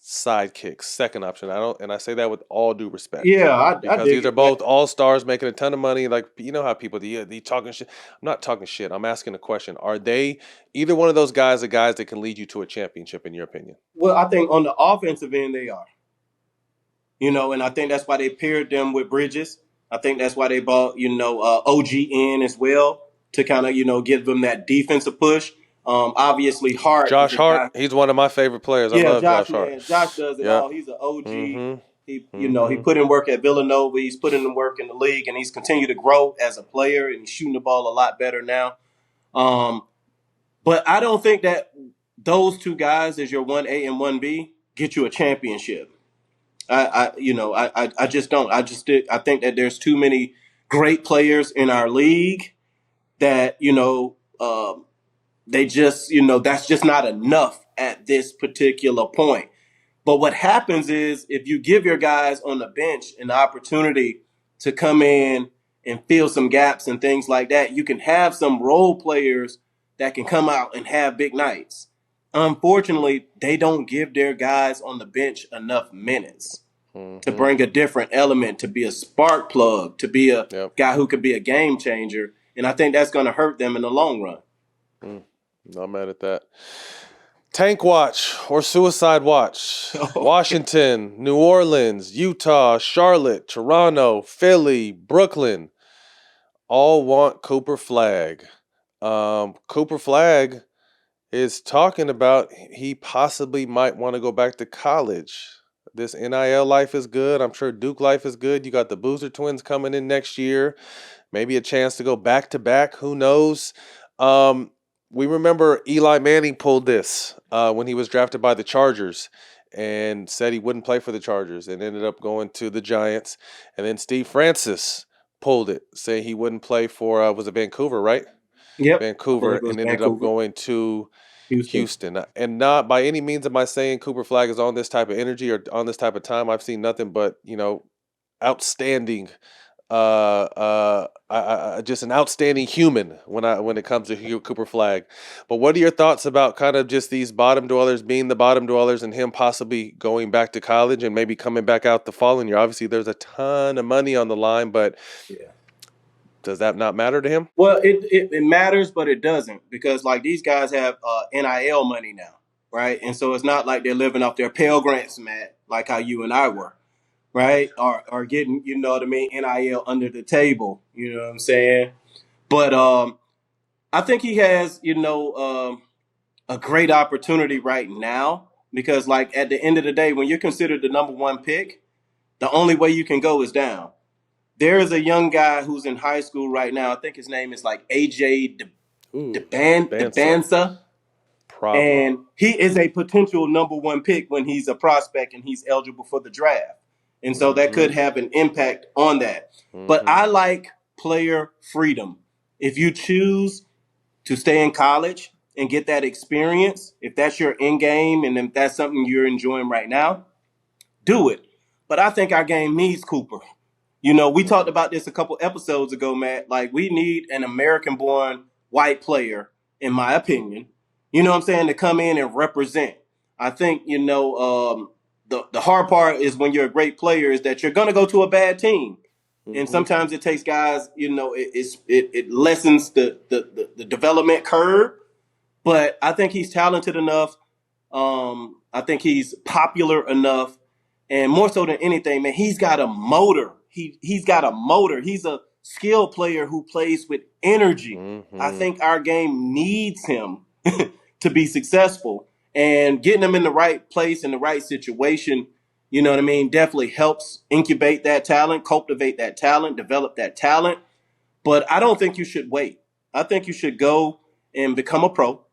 A: sidekicks, second option? I say that with all due respect.
E: Yeah,
A: because these are both all-stars making a ton of money. Like, how people they talking shit. I'm not talking shit. I'm asking a question. Are they either one of those guys the guys that can lead you to a championship in your opinion?
E: Well, I think on the offensive end they are. And I think that's why they paired them with Bridges. I think that's why they bought, OG in as well to kind of, give them that defensive push. Obviously,
A: Josh Hart, he's one of my favorite players. I love Josh Hart.
E: Man, Josh does it all. He's an OG. He put in work at Villanova. He's put in work in the league, and he's continued to grow as a player, and he's shooting the ball a lot better now. But I don't think that those two guys, as your 1A and 1B, get you a championship. I just don't. I think that there's too many great players in our league that, they just, that's just not enough at this particular point. But what happens is if you give your guys on the bench an opportunity to come in and fill some gaps and things like that, you can have some role players that can come out and have big nights. Unfortunately, they don't give their guys on the bench enough minutes to bring a different element, to be a spark plug, to be a guy who could be a game changer. And I think that's going to hurt them in the long run.
A: Not mad at that. Tank watch or suicide watch. Washington, New Orleans, Utah, Charlotte, Toronto, Philly, Brooklyn all want Cooper Flagg. Cooper Flagg is talking about he possibly might want to go back to college. this NIL life is good. I'm sure Duke life is good. You got the Boozer twins coming in next year. Maybe a chance to go back to back. Who knows? We remember Eli Manning pulled this when he was drafted by the Chargers and said he wouldn't play for the Chargers and ended up going to the Giants. And then Steve Francis pulled it, saying he wouldn't play for, was it Vancouver, right?
E: Yep.
A: Vancouver, and ended up going to Houston. And not by any means am I saying Cooper Flag is on this type of energy or on this type of time. I've seen nothing but, outstanding just an outstanding human when it comes to Cooper Flag. But what are your thoughts about kind of just these bottom dwellers being the bottom dwellers and him possibly going back to college and maybe coming back out the following year? Obviously, there's a ton of money on the line, but does that not matter to him?
E: Well, it matters, but it doesn't, because like these guys have NIL money now, right? And so it's not like they're living off their Pell Grants, Matt, like how you and I were. Right? Or getting, you know what I mean, NIL under the table. You know what I'm saying? But I think he has, a great opportunity right now, because like at the end of the day, when you're considered the number one pick, the only way you can go is down. There is a young guy who's in high school right now. I think his name is like AJ DeBansa. And he is a potential number one pick when he's a prospect and he's eligible for the draft. And so that could have an impact on that. But I like player freedom. If you choose to stay in college and get that experience, if that's your end game and if that's something you're enjoying right now, do it. But I think our game needs Cooper. We talked about this a couple episodes ago, Matt. Like, we need an American-born white player, in my opinion, you know what I'm saying, to come in and represent. I think, the hard part is when you're a great player is that you're going to go to a bad team. And sometimes it takes guys, it lessens the development curve. But I think he's talented enough. I think he's popular enough. And more so than anything, man, he's got a motor. He's got a motor. He's a skill player who plays with energy. I think our game needs him to be successful. And getting them in the right place, in the right situation, you know what I mean, definitely helps incubate that talent, cultivate that talent, develop that talent. But I don't think you should wait. I think you should go and become a pro.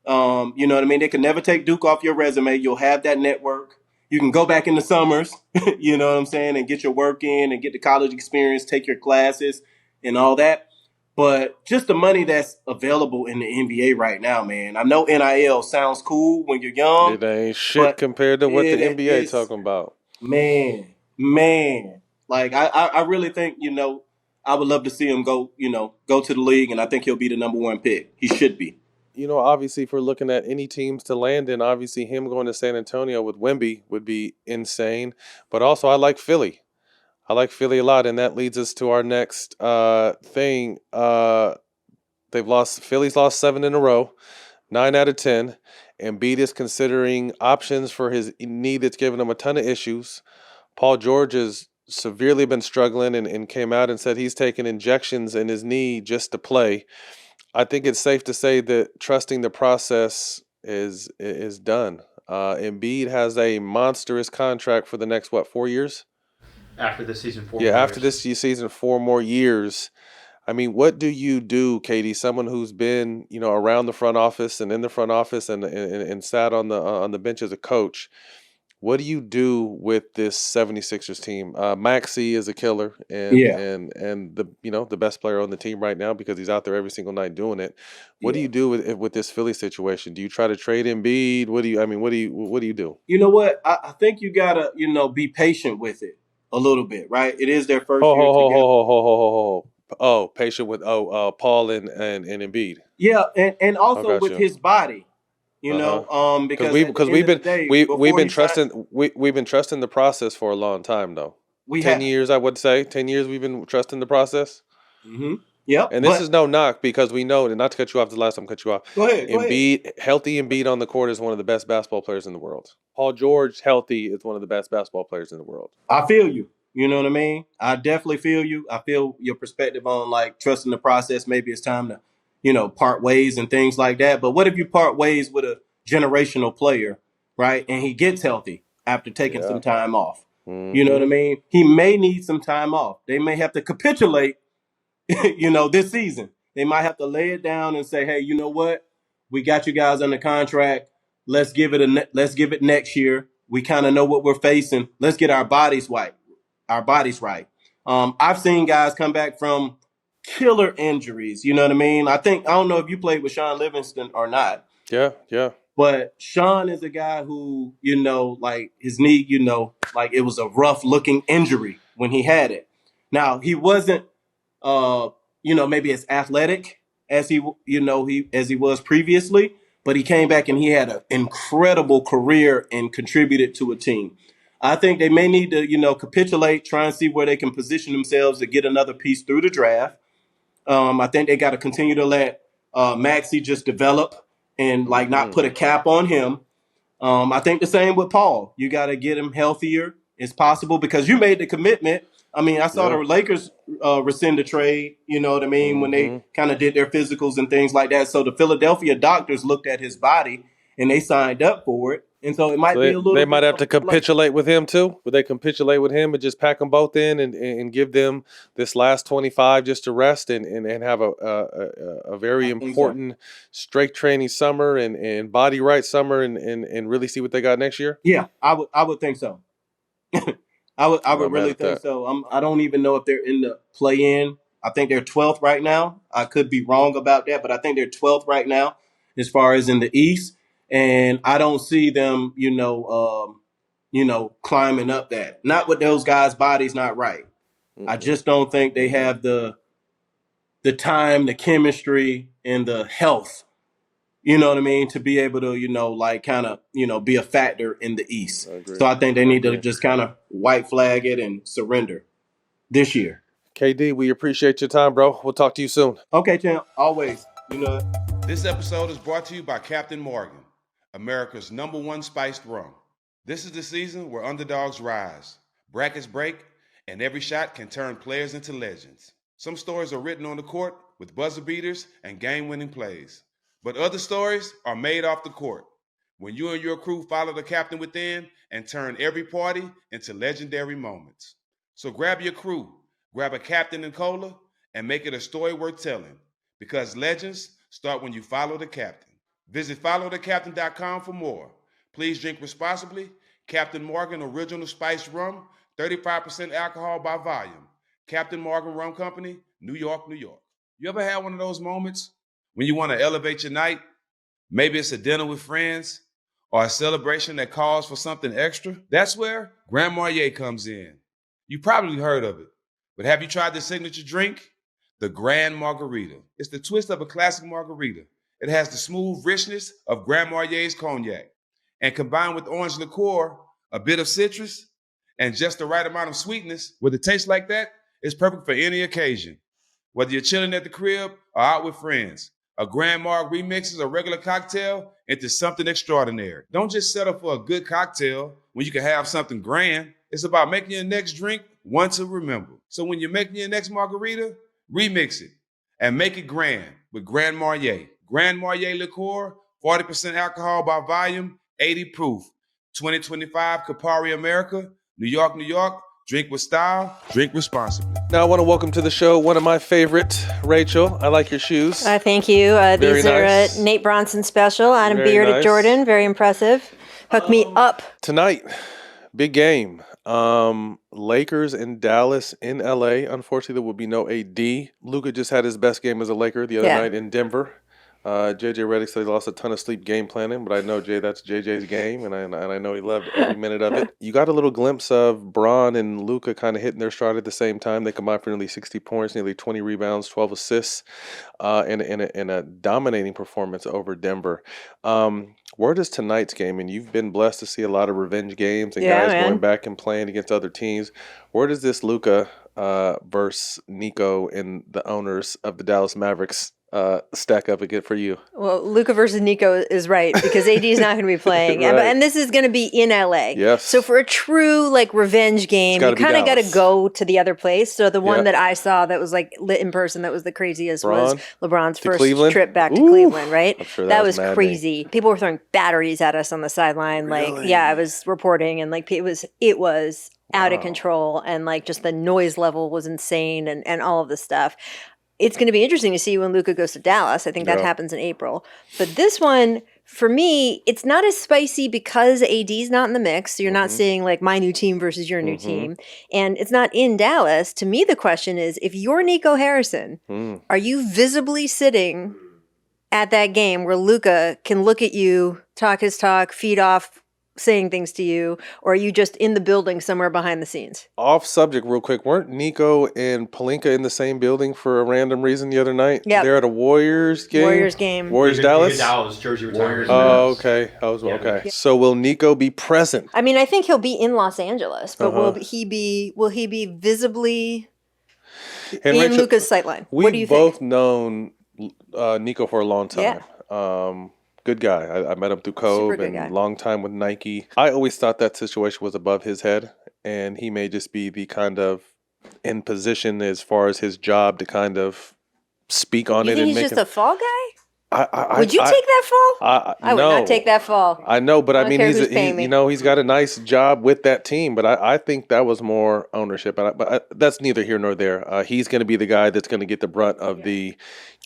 E: You know what I mean? They can never take Duke off your resume. You'll have that network. You can go back in the summers, you know what I'm saying, and get your work in and get the college experience, take your classes and all that. But just the money that's available in the NBA right now, man. I know NIL sounds cool when you're young.
A: It ain't shit compared to what the NBA is talking about.
E: Man. Like, I really think, I would love to see him go to the league, and I think he'll be the number one pick. He should be.
A: Obviously, if we're looking at any teams to land in, obviously him going to San Antonio with Wemby would be insane. But also, I like Philly. I like Philly a lot, and that leads us to our next thing. Philly's lost 7 in a row, 9 out of 10. Embiid is considering options for his knee that's given him a ton of issues. Paul George has severely been struggling and came out and said he's taking injections in his knee just to play. I think it's safe to say that trusting the process is done. Embiid has a monstrous contract for the next, 4 years?
F: After this season, 4
A: Yeah,
F: more
A: after
F: years.
A: this season, 4 more years. I mean, what do you do, Katie? Someone who's been, around the front office and in the front office and sat on the bench as a coach. What do you do with this 76ers team? Maxey is a killer and the best player on the team right now because he's out there every single night doing it. What do you do with this Philly situation? Do you try to trade Embiid? What do you do? You know what?
E: I think you gotta, be patient with it a little bit, right? It is their first year together.
A: Oh, patient with Paul and Embiid.
E: Yeah, and also with his body. Because we've been
A: trusting the process for a long time, though. 10 years, I would say. 10 years we've been trusting the process.
E: Mm-hmm. Yeah.
A: And this is no knock because we know, and not to cut you off, the last time I cut you off.
E: Go ahead.
A: Healthy Embiid on the court is one of the best basketball players in the world. Paul George, healthy, is one of the best basketball players in the world.
E: I feel you. You know what I mean? I definitely feel you. I feel your perspective on like trusting the process. Maybe it's time to, part ways and things like that. But what if you part ways with a generational player, right? And he gets healthy after taking some time off. You know what I mean? He may need some time off. They may have to capitulate, this season. They might have to lay it down and say, hey, you know what? We got you guys under contract. Let's give it next year. We kind of know what we're facing. Let's get our bodies right. I've seen guys come back from killer injuries. You know what I mean? I don't know if you played with Sean Livingston or not.
A: Yeah.
E: But Sean is a guy who, like his knee, like it was a rough looking injury when he had it. Now he wasn't, maybe as athletic as he was previously, but he came back and he had an incredible career and contributed to a team. I think they may need to, capitulate, try and see where they can position themselves to get another piece through the draft. I think they got to continue to let Maxey just develop and not put a cap on him. I think the same with Paul. You got to get him healthier as possible because you made the commitment. I mean, I saw the Lakers rescind the trade, you know what I mean, when they kind of did their physicals and things like that. So the Philadelphia doctors looked at his body and they signed up for it. And so it might be a little
A: They might have to capitulate with him too. Would they capitulate with him and just pack them both in and give them this last 25 just to rest and have a very important strength training summer and body right summer and really see what they got next year?
E: Yeah, I would think so. I would really think so. I don't even know if they're in the play-in. I think they're 12th right now. I could be wrong about that, but I think they're 12th right now as far as in the East. And I don't see them, climbing up that. Not with those guys' bodies not right. I just don't think they have the time, the chemistry, and the health, you know what I mean, to be able to, be a factor in the East. So I think they need to just kind of white flag it and surrender this year.
A: KD, we appreciate your time, bro. We'll talk to you soon.
E: Okay, champ. Always.
D: This episode is brought to you by Captain Morgan, America's #1 spiced rum. This is the season where underdogs rise, brackets break, and every shot can turn players into legends. Some stories are written on the court with buzzer beaters and game-winning plays. But other stories are made off the court, when you and your crew follow the captain within and turn every party into legendary moments. So grab your crew, grab a captain and cola, and make it a story worth telling, because legends start when you follow the captain. Visit followthecaptain.com for more. Please drink responsibly. Captain Morgan Original Spiced Rum, 35% alcohol by volume. Captain Morgan Rum Company, New York, New York. You ever had one of those moments when you want to elevate your night? Maybe it's a dinner with friends or a celebration that calls for something extra. That's where Grand Marnier comes in. You probably heard of it, but have you tried the signature drink? The Grand Margarita. It's the twist of a classic margarita. It has the smooth richness of Grand Marnier's cognac. And combined with orange liqueur, a bit of citrus, and just the right amount of sweetness, with a taste like that, it's perfect for any occasion. Whether you're chilling at the crib or out with friends, a Grand Marg remixes a regular cocktail into something extraordinary. Don't just settle for a good cocktail when you can have something grand. It's about making your next drink one to remember. So when you're making your next margarita, remix it and make it grand with Grand Marnier. Grand Marnier liqueur, 40% alcohol by volume, 80 proof. 2025 Campari America, New York, New York. Drink with style, drink responsibly.
A: Now I want to welcome to the show one of my favorite, Rachel. I like your shoes.
G: Thank you. These
A: nice.
G: are Nate Bronson special on a bearded
A: nice.
G: Jordan. Very impressive. Hook me up.
A: Tonight, big game. Lakers in Dallas in LA. Unfortunately, there will be no AD. Luka just had his best game as a Laker the other night in Denver. JJ Redick said he lost a ton of sleep game planning, but I know that's JJ's game, and I know he loved every minute of it. You got a little glimpse of Bron and Luka kind of hitting their stride at the same time. They combined for nearly 60 points, nearly 20 rebounds, 12 assists, and a dominating performance over Denver. Where does tonight's game, and you've been blessed to see a lot of revenge games and guys going back and playing against other teams. Where does this Luka versus Nico and the owners of the Dallas Mavericks stack up again for you?
G: Well, Luka versus Nico is right because AD is not going to be playing,
A: Right.
G: and this is going to be in LA.
A: Yes.
G: So for a true like revenge game, you kind of got to go to the other place. So the one that I saw that was like lit in person that was the craziest was LeBron's first trip back to Cleveland. Right.
A: I'm sure
G: that was crazy. People were throwing batteries at us on the sideline.
A: Really?
G: Like, I was reporting, and like it was out of control, and like just the noise level was insane, and all of this stuff. It's going to be interesting to see when Luka goes to Dallas. I think that happens in April. But this one, for me, it's not as spicy because AD's not in the mix. So you're not seeing like my new team versus your new team. And it's not in Dallas. To me, the question is, if you're Nico Harrison, are you visibly sitting at that game where Luka can look at you, talk his talk, feed off, saying things to you, or are you just in the building somewhere behind the scenes?
A: Off subject real quick, weren't Nico and Pelinka in the same building for a random reason the other night?
G: Yeah,
A: they're at a Warriors game. Warriors Dallas.
F: Dallas jersey retirement.
A: Oh, okay. Okay. So will Nico be present?
G: I mean, I think he'll be in Los Angeles, but will he be visibly in Luka's sightline? What do you think?
A: We've both known Nico for a long time. Yeah. Good guy. I met him through Cove and long time with Nike. I always thought that situation was above his head, and he may just be the kind of in position as far as his job to kind of speak on it.
G: You think he's just a fall guy? Would you take that fall? I would not take that fall.
A: I know, but I mean, he's got a nice job with that team. But I think that was more ownership. But that's neither here nor there. He's going to be the guy that's going to get the brunt of the.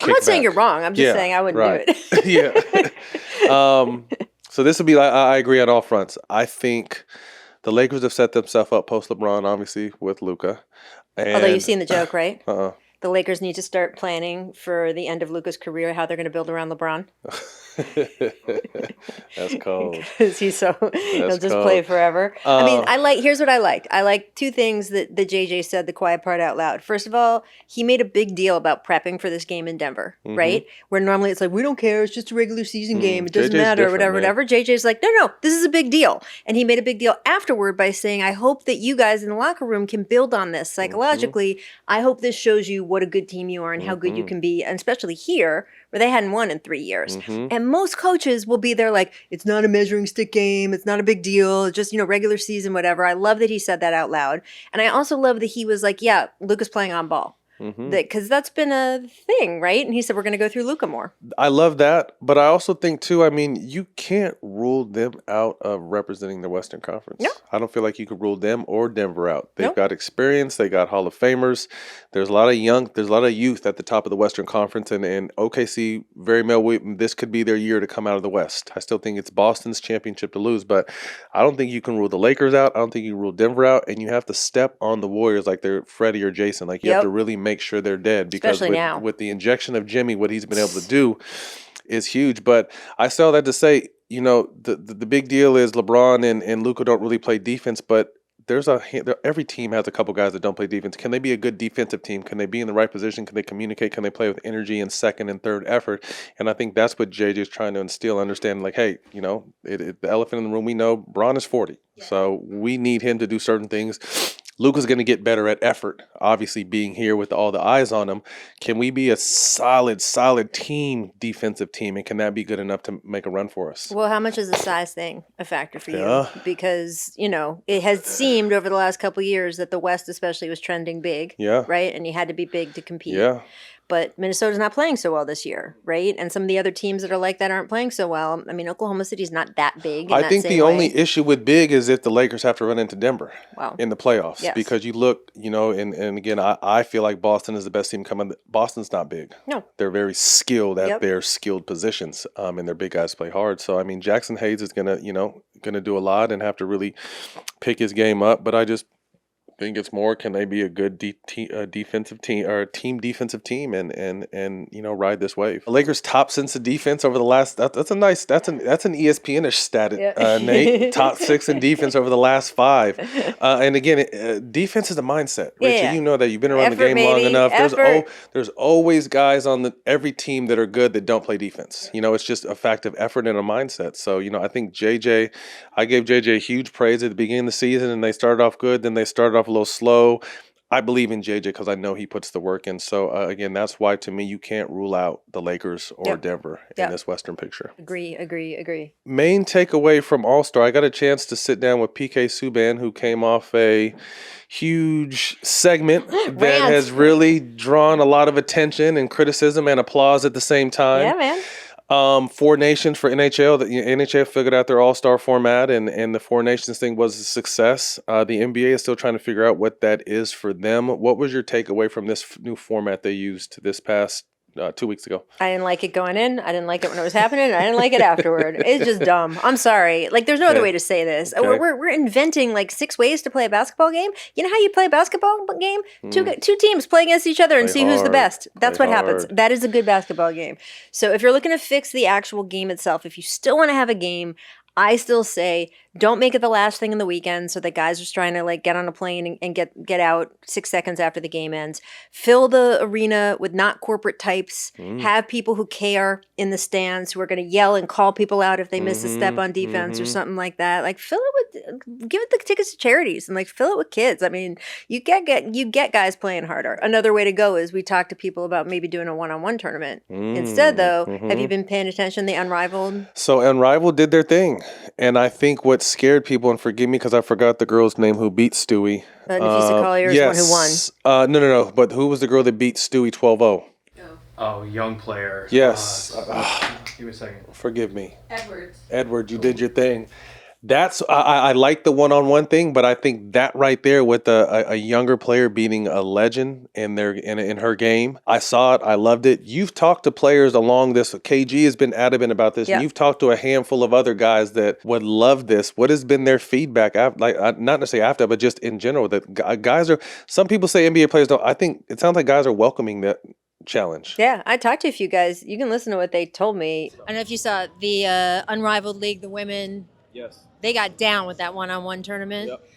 G: I'm not saying you're wrong. I'm just saying I wouldn't do it.
A: Yeah. So this would be. I agree on all fronts. I think the Lakers have set themselves up post LeBron, obviously with Luka.
G: Although you've seen the joke, right? The Lakers need to start planning for the end of Luka's career, how they're going to build around LeBron.
A: That's cold.
G: Because he'll just play forever. I mean, here's what I liked. I liked two things that JJ said, the quiet part out loud. First of all, he made a big deal about prepping for this game in Denver, right? Where normally it's like, we don't care, it's just a regular season game, it doesn't matter, whatever. JJ's like, no, this is a big deal. And he made a big deal afterward by saying, I hope that you guys in the locker room can build on this psychologically. I hope this shows you what a good team you are and how good you can be, and especially here, where they hadn't won in 3 years. And most coaches will be there like, it's not a measuring stick game, it's not a big deal, it's just, regular season, whatever. I love that he said that out loud. And I also love that he was like, yeah, Luka's playing on ball. Because that's been a thing, right? And he said, we're going to go through Luka more.
A: I love that. But I also think, too, I mean, you can't rule them out of representing the Western Conference.
G: No.
A: I don't feel like you could rule them or Denver out. They've got experience. They got Hall of Famers. There's a lot of youth at the top of the Western Conference. And OKC, this could be their year to come out of the West. I still think it's Boston's championship to lose. But I don't think you can rule the Lakers out. I don't think you can rule Denver out. And you have to step on the Warriors like they're Freddie or Jason. Like, you have to really make sure they're dead, because with the injection of Jimmy, what he's been able to do is huge. But I say all that to say, the big deal is LeBron and Luka don't really play defense, but every team has a couple guys that don't play defense. Can they be a good defensive team? Can they be in the right position? Can they communicate? Can they play with energy and second and third effort? And I think that's what JJ is trying to instill, understand like, hey, the elephant in the room, we know Bron is 40. So we need him to do certain things. Luka's going to get better at effort, obviously being here with all the eyes on him. Can we be a solid defensive team, and can that be good enough to make a run for us?
G: Well, how much is the size thing a factor for you? Because, it has seemed over the last couple of years that the West especially was trending big, right? And you had to be big to compete.
A: Yeah.
G: But Minnesota's not playing so well this year, right? And some of the other teams that are like that aren't playing so well. I mean, Oklahoma City's not that big.
A: I think the only issue with big is if the Lakers have to run into Denver in the playoffs.
G: Yes.
A: Because you look, and again, I feel like Boston is the best team coming. Boston's not big.
G: No.
A: They're very skilled at their skilled positions, and their big guys play hard. So, I mean, Jackson Hayes is going to do a lot and have to really pick his game up. But I just think it's more, can they be a good defensive team or a team defensive team and ride this wave? The Lakers top since the defense over the last that's an ESPN-ish stat, Nate. Top 6 in defense over the last 5. And again, defense is a mindset. Rachel, you know that, you've been around the game long enough. There's always guys on every team that are good that don't play defense. It's just a fact of effort and a mindset. So, I think I gave JJ huge praise at the beginning of the season, and they started off good, then they started off a little slow. I believe in JJ because I know he puts the work in. So, again, that's why, to me, you can't rule out the Lakers or Denver in this Western picture.
G: Agree.
A: Main takeaway from All-Star, I got a chance to sit down with PK Subban, who came off a huge segment that has really drawn a lot of attention and criticism and applause at the same time.
G: Yeah, man.
A: 4 Nations for NHL. The NHL figured out their All-Star format, and the 4 Nations thing was a success. The NBA is still trying to figure out what that is for them. What was your takeaway from this new format they used this past 2 weeks ago?
G: I didn't like it going in. I didn't like it when it was happening. I didn't like it afterward. It's just dumb. I'm sorry. Like, there's no other way to say this.
A: Okay.
G: We're inventing like 6 ways to play a basketball game. You know how you play a basketball game? Two teams play against each other and see who's the best. That's what happens. That is a good basketball game. So if you're looking to fix the actual game itself, if you still want to have a game, I still say don't make it the last thing in the weekend so that guys are just trying to like get on a plane and get out 6 seconds after the game ends. Fill the arena with not corporate types. Have people who care in the stands who are going to yell and call people out if they miss a step on defense or something like that. Like fill it with, give it the tickets to charities and like fill it with kids. I mean, you get guys playing harder. Another way to go is we talk to people about maybe doing a one-on-one tournament. Instead though, have you been paying attention? The Unrivaled?
A: So Unrivaled did their thing. And I think what scared people, and forgive me because I forgot the girl's name who beat Stewie.
G: Nafisa Collier is the one who won.
A: No. But who was the girl that beat Stewie 12-0?
F: Oh, young player.
A: Yes.
F: Give me a second.
A: Forgive me.
G: Edwards,
A: you did your thing. That's I like the one-on-one thing, but I think that right there with a younger player beating a legend in her game, I saw it, I loved it. You've talked to players along this. KG has been adamant about this.
G: Yeah.
A: You've talked to a handful of other guys that would love this. What has been their feedback? Not necessarily after, but just in general, that guys are. Some people say NBA players don't. I think it sounds like guys are welcoming that challenge.
G: Yeah, I talked to a few guys. You can listen to what they told me. I don't know if you saw the Unrivaled League, the women.
H: Yes.
G: They got down with that one-on-one tournament.
H: Yep.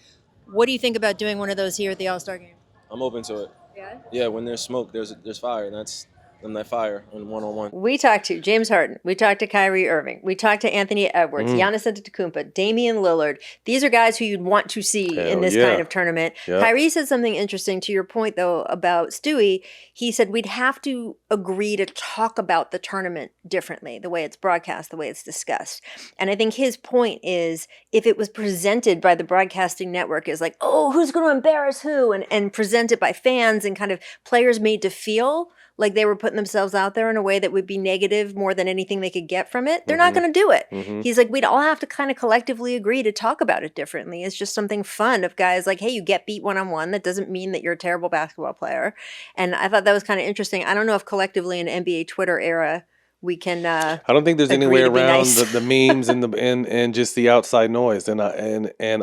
G: What do you think about doing one of those here at the All-Star game?
H: I'm open to it.
G: Yeah?
H: Yeah, when there's smoke, there's fire, and that's that fire in one-on-one.
G: We talked to James Harden. We talked to Kyrie Irving. We talked to Anthony Edwards, Giannis Antetokounmpo, Damian Lillard. These are guys who you'd want to see in this kind of tournament. Yep. Kyrie said something interesting to your point, though, about Stewie. He said we'd have to agree to talk about the tournament differently, the way it's broadcast, the way it's discussed. And I think his point is if it was presented by the broadcasting network as like, oh, who's going to embarrass who? And presented by fans and kind of players made to feel like they were putting themselves out there in a way that would be negative more than anything they could get from it, they're not going to do it. He's like, we'd all have to kind of collectively agree to talk about it differently. It's just something fun of guys like, hey, you get beat one-on-one. That doesn't mean that you're a terrible basketball player. And I thought that was kind of interesting. I don't know if collectively in NBA Twitter era, we can
A: I don't think there's any way around the memes and and just the outside noise. And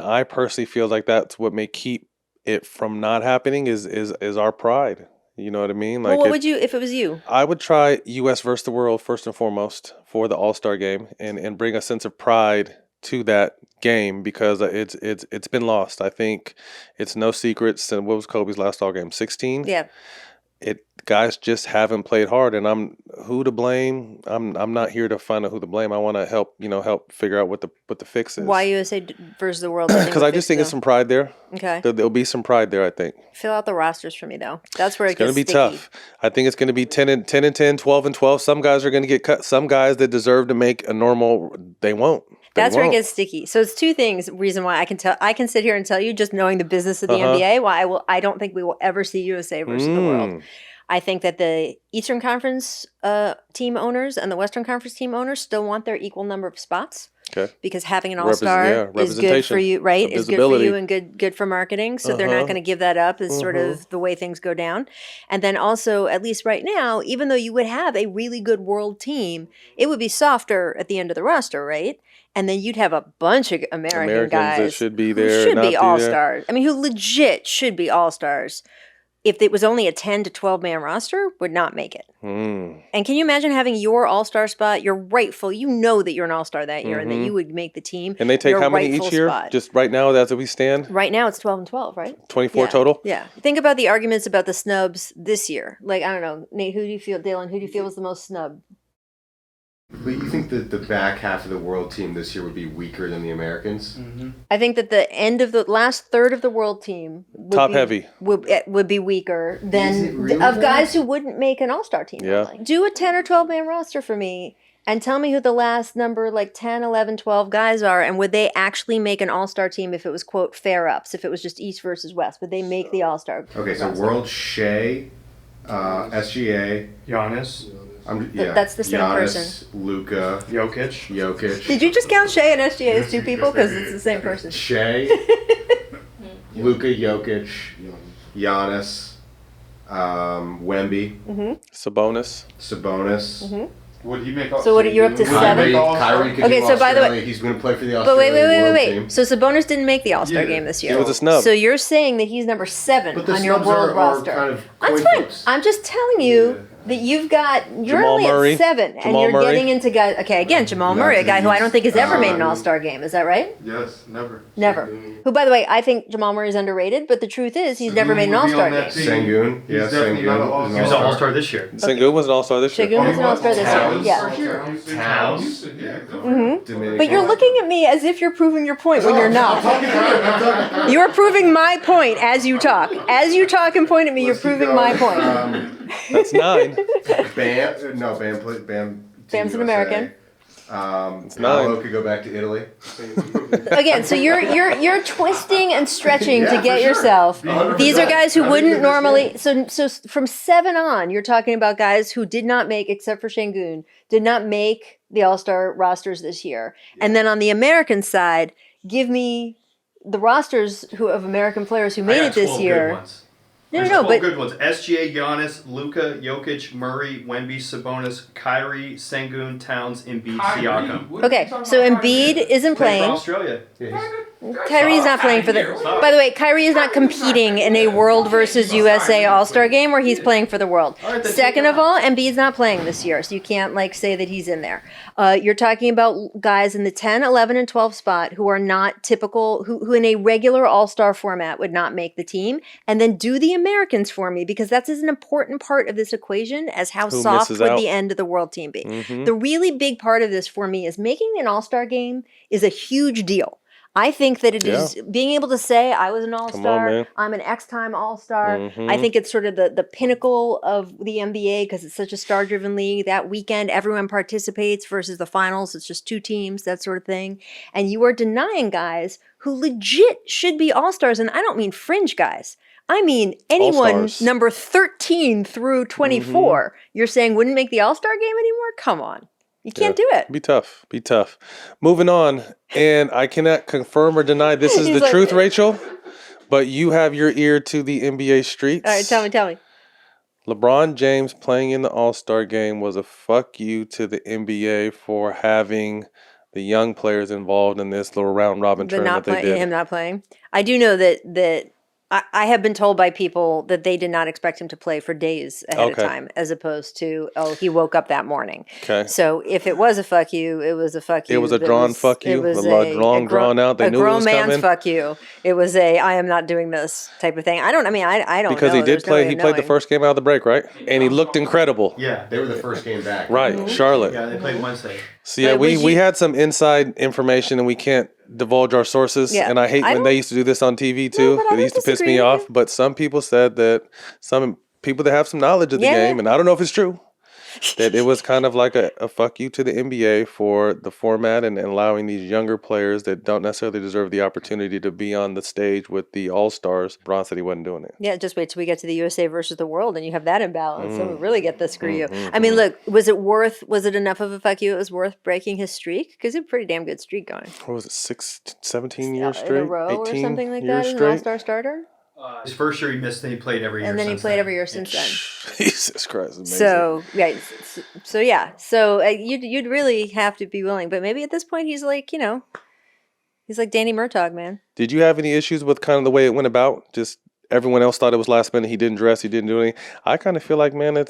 A: I personally feel like that's what may keep it from not happening is our pride. You know what I mean? Like,
G: well, what would you, if it was you?
A: I would try U.S. versus the world first and foremost for the All-Star game and bring a sense of pride to that game because it's been lost. I think it's no secret. What was Kobe's last All game? 16?
G: Yeah.
A: Guys just haven't played hard, and who to blame. I'm not here to find out who to blame. I want to help figure out what the fix is.
G: Why USA versus the world?
A: Because I just think it's some pride there.
G: Okay.
A: There'll be some pride there, I think.
G: Fill out the rosters for me though. That's where
A: it's going to be tough. I think it's going to be 10 and 10, 12 and 12. Some guys are going to get cut. Some guys that deserve to make a normal, they won't.
G: That's where it gets sticky. So it's two things. Reason why I can sit here and tell you, just knowing the business of the NBA, why I don't think we will ever see USA versus the world. I think that the Eastern Conference team owners and the Western Conference team owners still want their equal number of spots.
A: Okay.
G: Because having an all-star is good for you, right? Is good for you and good for marketing. So they're not going to give that up as sort of the way things go down. And then also, at least right now, even though you would have a really good world team, it would be softer at the end of the roster, right? And then you'd have a bunch of Americans guys
A: that should be there,
G: who should be all-stars. I mean, who legit should be all-stars. If it was only a 10 to 12 man roster, would not make it. And can you imagine having your all-star spot, your rightful, you know that you're an all-star that year and that you would make the team.
A: And they take how many each year? Spot. Just right now as we stand?
G: Right now it's 12 and 12, right?
A: 24 total?
G: Yeah. Think about the arguments about the snubs this year. Like, I don't know, Nate, who do you feel, Dylan, who do you feel was the most snubbed?
I: But you think that the back half of the world team this year would be weaker than the Americans?
G: Mm-hmm. I think that the end of the last third of the world team would be weaker than
I: really
G: of guys who wouldn't make an all-star team.
A: Yeah.
G: Normally. Do a 10 or 12 man roster for me and tell me who the last number like 10, 11, 12 guys are, and would they actually make an all-star team if it was, quote, fair ups, if it was just East versus West? Would they make the all-star
I: Okay, so world Shea, SGA.
F: Giannis.
G: That's the same
I: Giannis,
G: person.
I: Luka.
F: Jokic.
G: Did you just count Shea and SGA as two people? Because it's the same person.
I: Shea, Luka, Jokic, Giannis, Wemby,
A: Sabonis.
I: Mm-hmm.
J: Would he make?
G: So what? You're up to 7.
I: Kyrie could
G: Okay,
I: do
G: so by the way-
I: Australia. He's going to play for the
G: But
I: Australian world team.
G: So Sabonis didn't make the All-Star game this year.
A: It was a snub.
G: So you're saying that he's number 7
I: But the
G: on your
I: snubs
G: world
I: are
G: roster.
I: kind of
G: That's
I: coin
G: fine.
I: flips.
G: I'm just telling you that you're
A: Jamal
G: only
A: Murray.
G: at 7, and
A: Jamal
G: you're
A: Murray.
G: getting into guys. Okay, again, Jamal Murray, a guy who I don't think has ever made an All-Star game. Is that right?
J: Yes, never.
G: Never. Who, by the way, I think Jamal Murray is underrated, but the truth is he's never made an All-Star game.
I: Sengun. Yeah,
J: definitely not an all-star.
F: He was an all-star this year.
A: Sengun was an all-star this year.
G: Shagun was an All-Star this year. Yeah.
J: Towns.
G: But you're looking at me as if you're proving your point when you're not. You're proving my point as you talk. As you talk and point at me, you're proving my point.
A: That's 9.
G: Bam's an American.
A: It's 9.
I: Paolo could go back to Italy.
G: Again, so you're twisting and stretching to get yourself. These are guys who wouldn't normally. So from 7 on, you're talking about guys who did not make, except for Şengün, did not make the All-Star rosters this year. And then on the American side, give me the rosters of American players who made it this year.
F: There's
G: No,
F: 12
G: but
F: good ones. SGA, Giannis, Luka, Jokic, Murray, Wemby, Sabonis, Kyrie, Sengun, Towns, Embiid, Siakam.
G: okay. So Embiid isn't
F: Playing for
G: playing.
F: Australia.
G: Kyrie's not playing for the. By the way, Kyrie is not competing in a World versus USA All-Star game where he's playing for the World. Second of all, Embiid's not playing this year, so you can't say that he's in there. You're talking about guys in the 10, 11, and 12 spot who are not typical, who in a regular All-Star format would not make the team, and then do the Americans for me, because that's as an important part of this equation as how
A: Who
G: soft
A: misses
G: would
A: out.
G: the end of the World team be. The really big part of this for me is making an All-Star game is a huge deal. I think that it is being able to say I was an all-star,
A: man.
G: I'm an X-time all-star. I think it's sort of the pinnacle of the NBA because it's such a star-driven league. That weekend, everyone participates versus the finals. It's just 2 teams, that sort of thing. And you are denying guys who legit should be all-stars. And I don't mean fringe guys. I mean anyone
A: All-stars.
G: number 13 through 24, you're saying wouldn't make the all-star game anymore? Come on. You can't do it.
A: Be tough. Moving on, and I cannot confirm or deny this is
G: He's
A: the
G: like-
A: truth, Rachel, but you have your ear to the NBA streets.
G: All right, tell me.
A: LeBron James playing in the All-Star game was a fuck you to the NBA for having the young players involved in this little round robin tournament they did.
G: Him not playing. I do know that I have been told by people that they did not expect him to play for days ahead of time, as opposed to, he woke up that morning.
A: Okay.
G: So if it was a fuck you, it was a fuck you.
A: It was a drawn fuck you, drawn out. They knew it
G: grown
A: was
G: man's
A: coming.
G: fuck you. It was I am not doing this type of thing. I don't
A: Because
G: know.
A: he did
G: There's no
A: play.
G: way
A: He
G: of
A: played the
G: knowing.
A: first game out of the break, right? And he looked incredible.
F: Yeah.
I: They were the first game back.
A: Right, Charlotte.
F: Yeah, they played Wednesday.
A: So yeah,
G: But would
A: we
G: you-
A: had some inside information and we can't divulge our sources.
G: Yeah.
A: And I hate when they used to do this on TV too.
G: but I
A: It used to
G: don't
A: piss
G: disagree
A: me
G: with
A: off.
G: you.
A: But some people said that some people that have some knowledge of the
G: Yeah.
A: game, and I don't know if it's true, that it was kind of like a fuck you to the NBA for the format and allowing these younger players that don't necessarily deserve the opportunity to be on the stage with the All-Stars. Bron said he wasn't doing it.
G: Yeah, just wait till we get to the USA versus the world and you have that imbalance. So we really get the screw you. I mean, look, was it enough of a fuck you? It was worth breaking his streak? Because he had a pretty damn good streak going.
A: What was it, 17 years
G: In
A: straight?
G: a row or
A: 18
G: something like
A: years
G: that as an
A: straight?
G: all-star starter?
F: His first year he missed, then he played every year.
G: And then he
F: since
G: played
F: then.
G: every year since then.
A: Jesus Christ, amazing.
G: So, right. So yeah. So you'd really have to be willing. But maybe at this point he's like, he's like Danny Murtaugh, man.
A: Did you have any issues with kind of the way it went about? Just everyone else thought it was last minute. He didn't dress. He didn't do anything. I kind of feel like, man,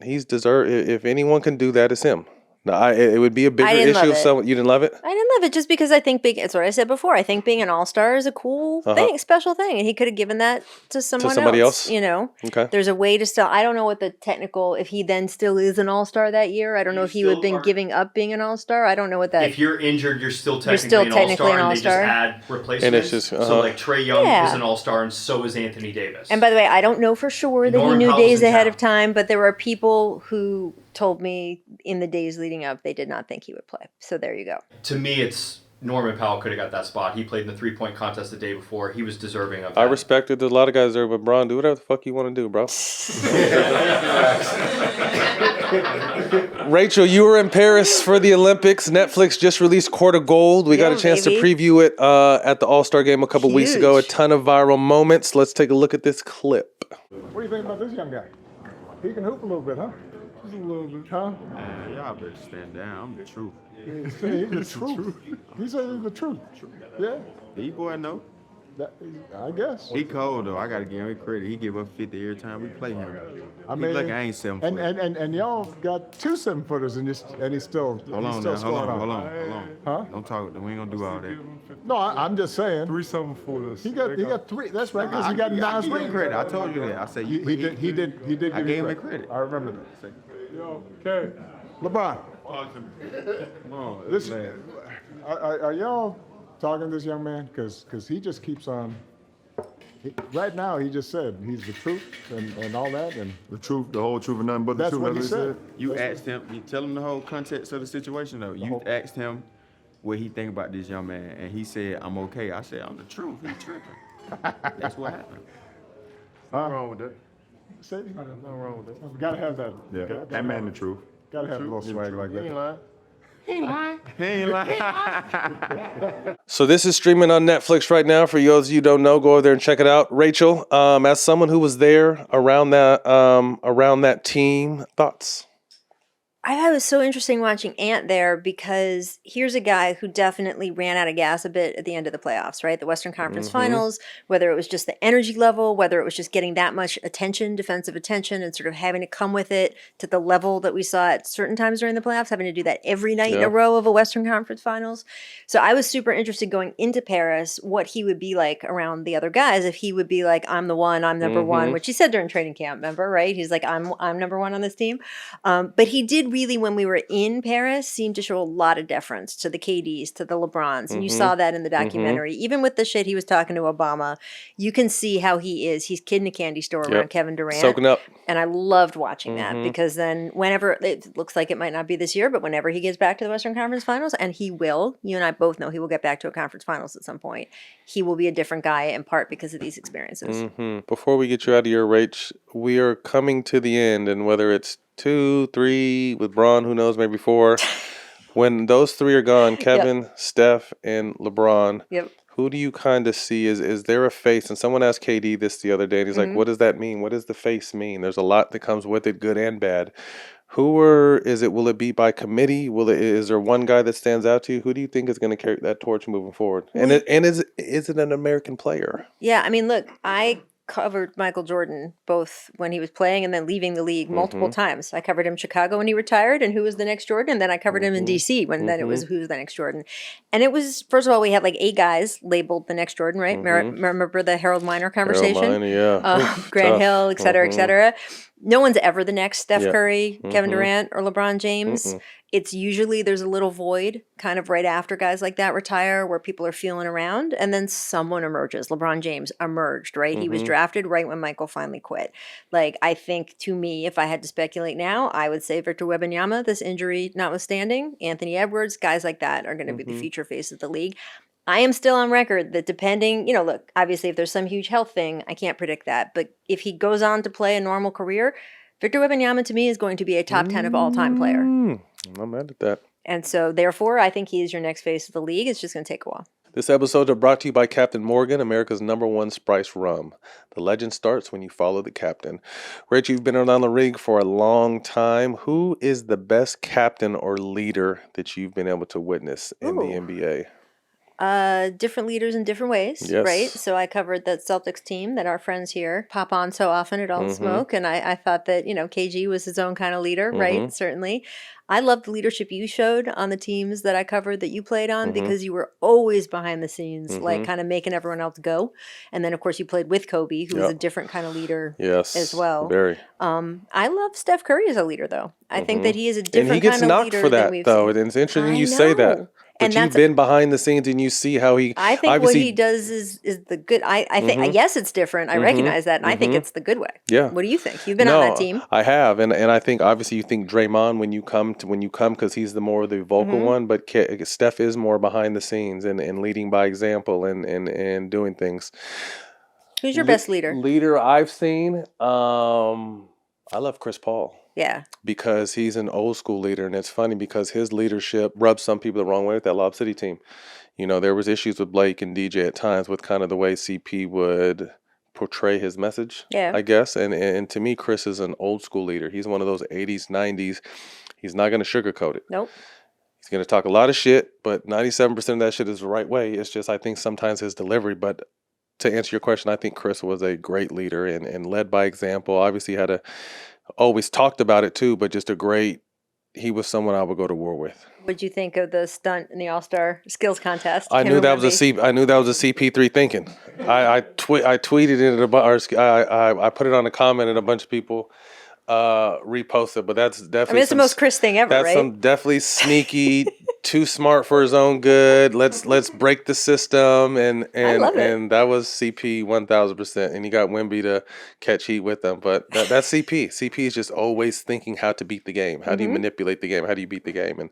A: he's deserved. If anyone can do that, it's him. No, it would be a bigger issue if someone you didn't love it.
G: I didn't love it just because I think it's what I said before. I think being an all-star is a cool thing, special thing, and he could have given that to somebody else. You know,
A: okay.
G: There's a way to still. I don't know what the technical. If he then still is an all-star that year, I don't know if he would have been giving up being an all-star. I don't know what that.
F: If you're injured, you're still technically an all-star, and they just add replacements. And it's just, so like Trae Young is an all-star, and so is Anthony Davis.
G: And by the way, I don't know for sure that he knew days ahead of time, but there were people who told me in the days leading up they did not think he would play. So there you go.
F: To me, it's Norman Powell could have got that spot. He played in the 3-point contest the day before. He was deserving of that.
A: I respect it. There's a lot of guys there, but Bron, do whatever the fuck you want to do, bro. Rachel, you were in Paris for the Olympics. Netflix just released Court of Gold. We got a chance to preview it at the All-Star game a couple weeks ago. A ton of viral moments. Let's take a look at this clip.
K: What do you think about this young guy? He can hoop a little bit, huh? Just a little bit, huh?
J: Man, y'all better stand down. I'm the truth.
K: He's the truth. He said he's the truth. Yeah.
J: D-boy, no.
K: I guess.
J: He cold, though. I got to give him credit. He give up 50 every time we play him.
K: I mean,
J: look, I ain't 7 foot.
K: And y'all got 2 7-footers, and he's still
J: Hold on.
K: Huh?
J: Don't talk. We ain't going to do all that.
K: No, I'm just saying.
J: 3 7-footers.
K: He got 3. That's right, because he got 9 rings.
J: Credit. I told you that. I said
K: he did.
J: I gave him credit.
K: I remember that. Yo, okay. LeBron. Listen, are y'all talking to this young man? Because he just keeps on. Right now, he just said he's the truth and all that. And
J: the truth, the whole truth, and nothing but the truth.
K: That's what he said.
J: You asked him, you tell him the whole context of the situation, though. You asked him what he think about this young man, and he said, I'm okay. I said, I'm the truth. He tripping. That's what happened.
K: Nothing wrong with that. Nothing wrong with that. We gotta have that.
J: Yeah, that man the truth.
K: Gotta have a little swag like that.
J: He ain't lying.
A: So this is streaming on Netflix right now. For those of you who don't know, go over there and check it out. Rachel, as someone who was there around that team, thoughts?
G: I thought it was so interesting watching Ant there because here's a guy who definitely ran out of gas a bit at the end of the playoffs, right? The Western Conference Finals, whether it was just the energy level, whether it was just getting that much attention, defensive attention, and sort of having to come with it to the level that we saw at certain times during the playoffs, having to do that every night in a row of a Western Conference Finals. So I was super interested going into Paris what he would be like around the other guys, if he would be like, I'm the one, I'm number one, which he said during training camp, remember, right? He's like, I'm number one on this team. But he did really, when we were in Paris, seemed to show a lot of deference to the KDs, to the LeBrons. And you saw that in the documentary. Even with the shit he was talking to Obama, you can see how he is. He's kid in a candy store around Kevin Durant.
A: Soaking up.
G: And I loved watching that because then whenever, it looks like it might not be this year, but whenever he gets back to the Western Conference Finals, and he will, you and I both know he will get back to a conference finals at some point, he will be a different guy in part because of these experiences.
A: Before we get you out of your Rach, we are coming to the end, and whether it's 2, 3 with Bron, who knows, maybe 4. When those 3 are gone, Kevin, Steph, and LeBron, who do you kind of see? Is there a face? And someone asked KD this the other day, and he's like, what does that mean? What does the face mean? There's a lot that comes with it, good and bad. Will it be by committee? Is there one guy that stands out to you? Who do you think is going to carry that torch moving forward? And is it an American player?
G: Yeah, I mean, look, I covered Michael Jordan both when he was playing and then leaving the league multiple times. I covered him in Chicago when he retired and who was the next Jordan, and then I covered him in DC when then it was who was the next Jordan. And it was, first of all, we had like 8 guys labeled the next Jordan, right? Remember the Harold Miner conversation?
A: Harold Miner,
G: Grant Hill, et cetera, et cetera. No one's ever the next Steph Curry, Kevin Durant, or LeBron James. It's usually there's a little void kind of right after guys like that retire where people are feeling around and then someone emerges. LeBron James emerged, right? He was drafted right when Michael finally quit. Like, I think to me, if I had to speculate now, I would say Victor Wembanyama, this injury notwithstanding, Anthony Edwards, guys like that are going to be the future face of the league. I am still on record that depending, look, obviously if there's some huge health thing, I can't predict that. But if he goes on to play a normal career, Victor Wembanyama to me is going to be a top 10 of all time player.
A: I'm not mad at that.
G: And so therefore, I think he is your next face of the league. It's just going to take a while.
A: This episode is brought to you by Captain Morgan, America's #1 spiced rum. The legend starts when you follow the captain. Rich, you've been around the ring for a long time. Who is the best captain or leader that you've been able to witness in the NBA?
G: different leaders in different ways, right? So I covered that Celtics team that our friends here pop on so often at All the Smoke, and I thought that, KG was his own kind of leader, right? Certainly. I loved the leadership you showed on the teams that I covered that you played on because you were always behind the scenes, like kind of making everyone else go. And then, of course, you played with Kobe, who was a different kind of leader as well.
A: Very.
G: I love Steph Curry as a leader, though. I think that he is a different
A: and he gets
G: kind of
A: knocked
G: leader
A: for that,
G: than we've
A: though.
G: seen.
A: It's interesting you say that. But you've been behind the scenes and you see how he.
G: I think what he does is the good. I think yes, it's different. I recognize that, and I think it's the good way.
A: Yeah.
G: What do you think? You've been on that team.
A: I have, and I think obviously you think Draymond when you come because he's the more the vocal one, but Steph is more behind the scenes and leading by example and doing things.
G: Who's your best leader?
A: Leader I've seen. I love Chris Paul.
G: Yeah.
A: Because he's an old school leader, and it's funny because his leadership rubs some people the wrong way with that Lob City team. There was issues with Blake and DJ at times with kind of the way CP would portray his message, I guess. And to me, Chris is an old school leader. He's one of those 80s, 90s. He's not going to sugarcoat it.
G: Nope.
A: He's going to talk a lot of shit, but 97% of that shit is the right way. It's just I think sometimes his delivery, to answer your question, I think Chris was a great leader and led by example. Obviously always talked about it too, but just he was someone I would go to war with.
G: What'd you think of the stunt in the All-Star Skills Contest?
A: I knew that was a CP3 thinking. I tweeted it I put it on a comment and a bunch of people reposted, but that's definitely
G: it's the most Chris thing ever, right?
A: That's some definitely sneaky, too smart for his own good. Let's break the system and that was CP 1000%. And he got Wemby to catch heat with them, but that's CP. CP is just always thinking how to beat the game. How do you manipulate the game? How do you beat the game? And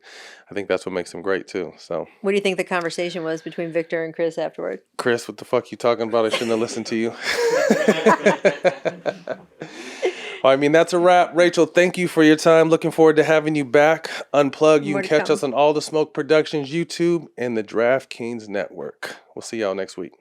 A: I think that's what makes him great too. So
G: what do you think the conversation was between Victor and Chris afterward?
A: Chris, what the fuck you talking about? I shouldn't have listened to you. I mean, that's a wrap. Rachel, thank you for your time. Looking forward to having you back. Unplug. You can catch us on All the Smoke Productions YouTube and the DraftKings Network. We'll see y'all next week.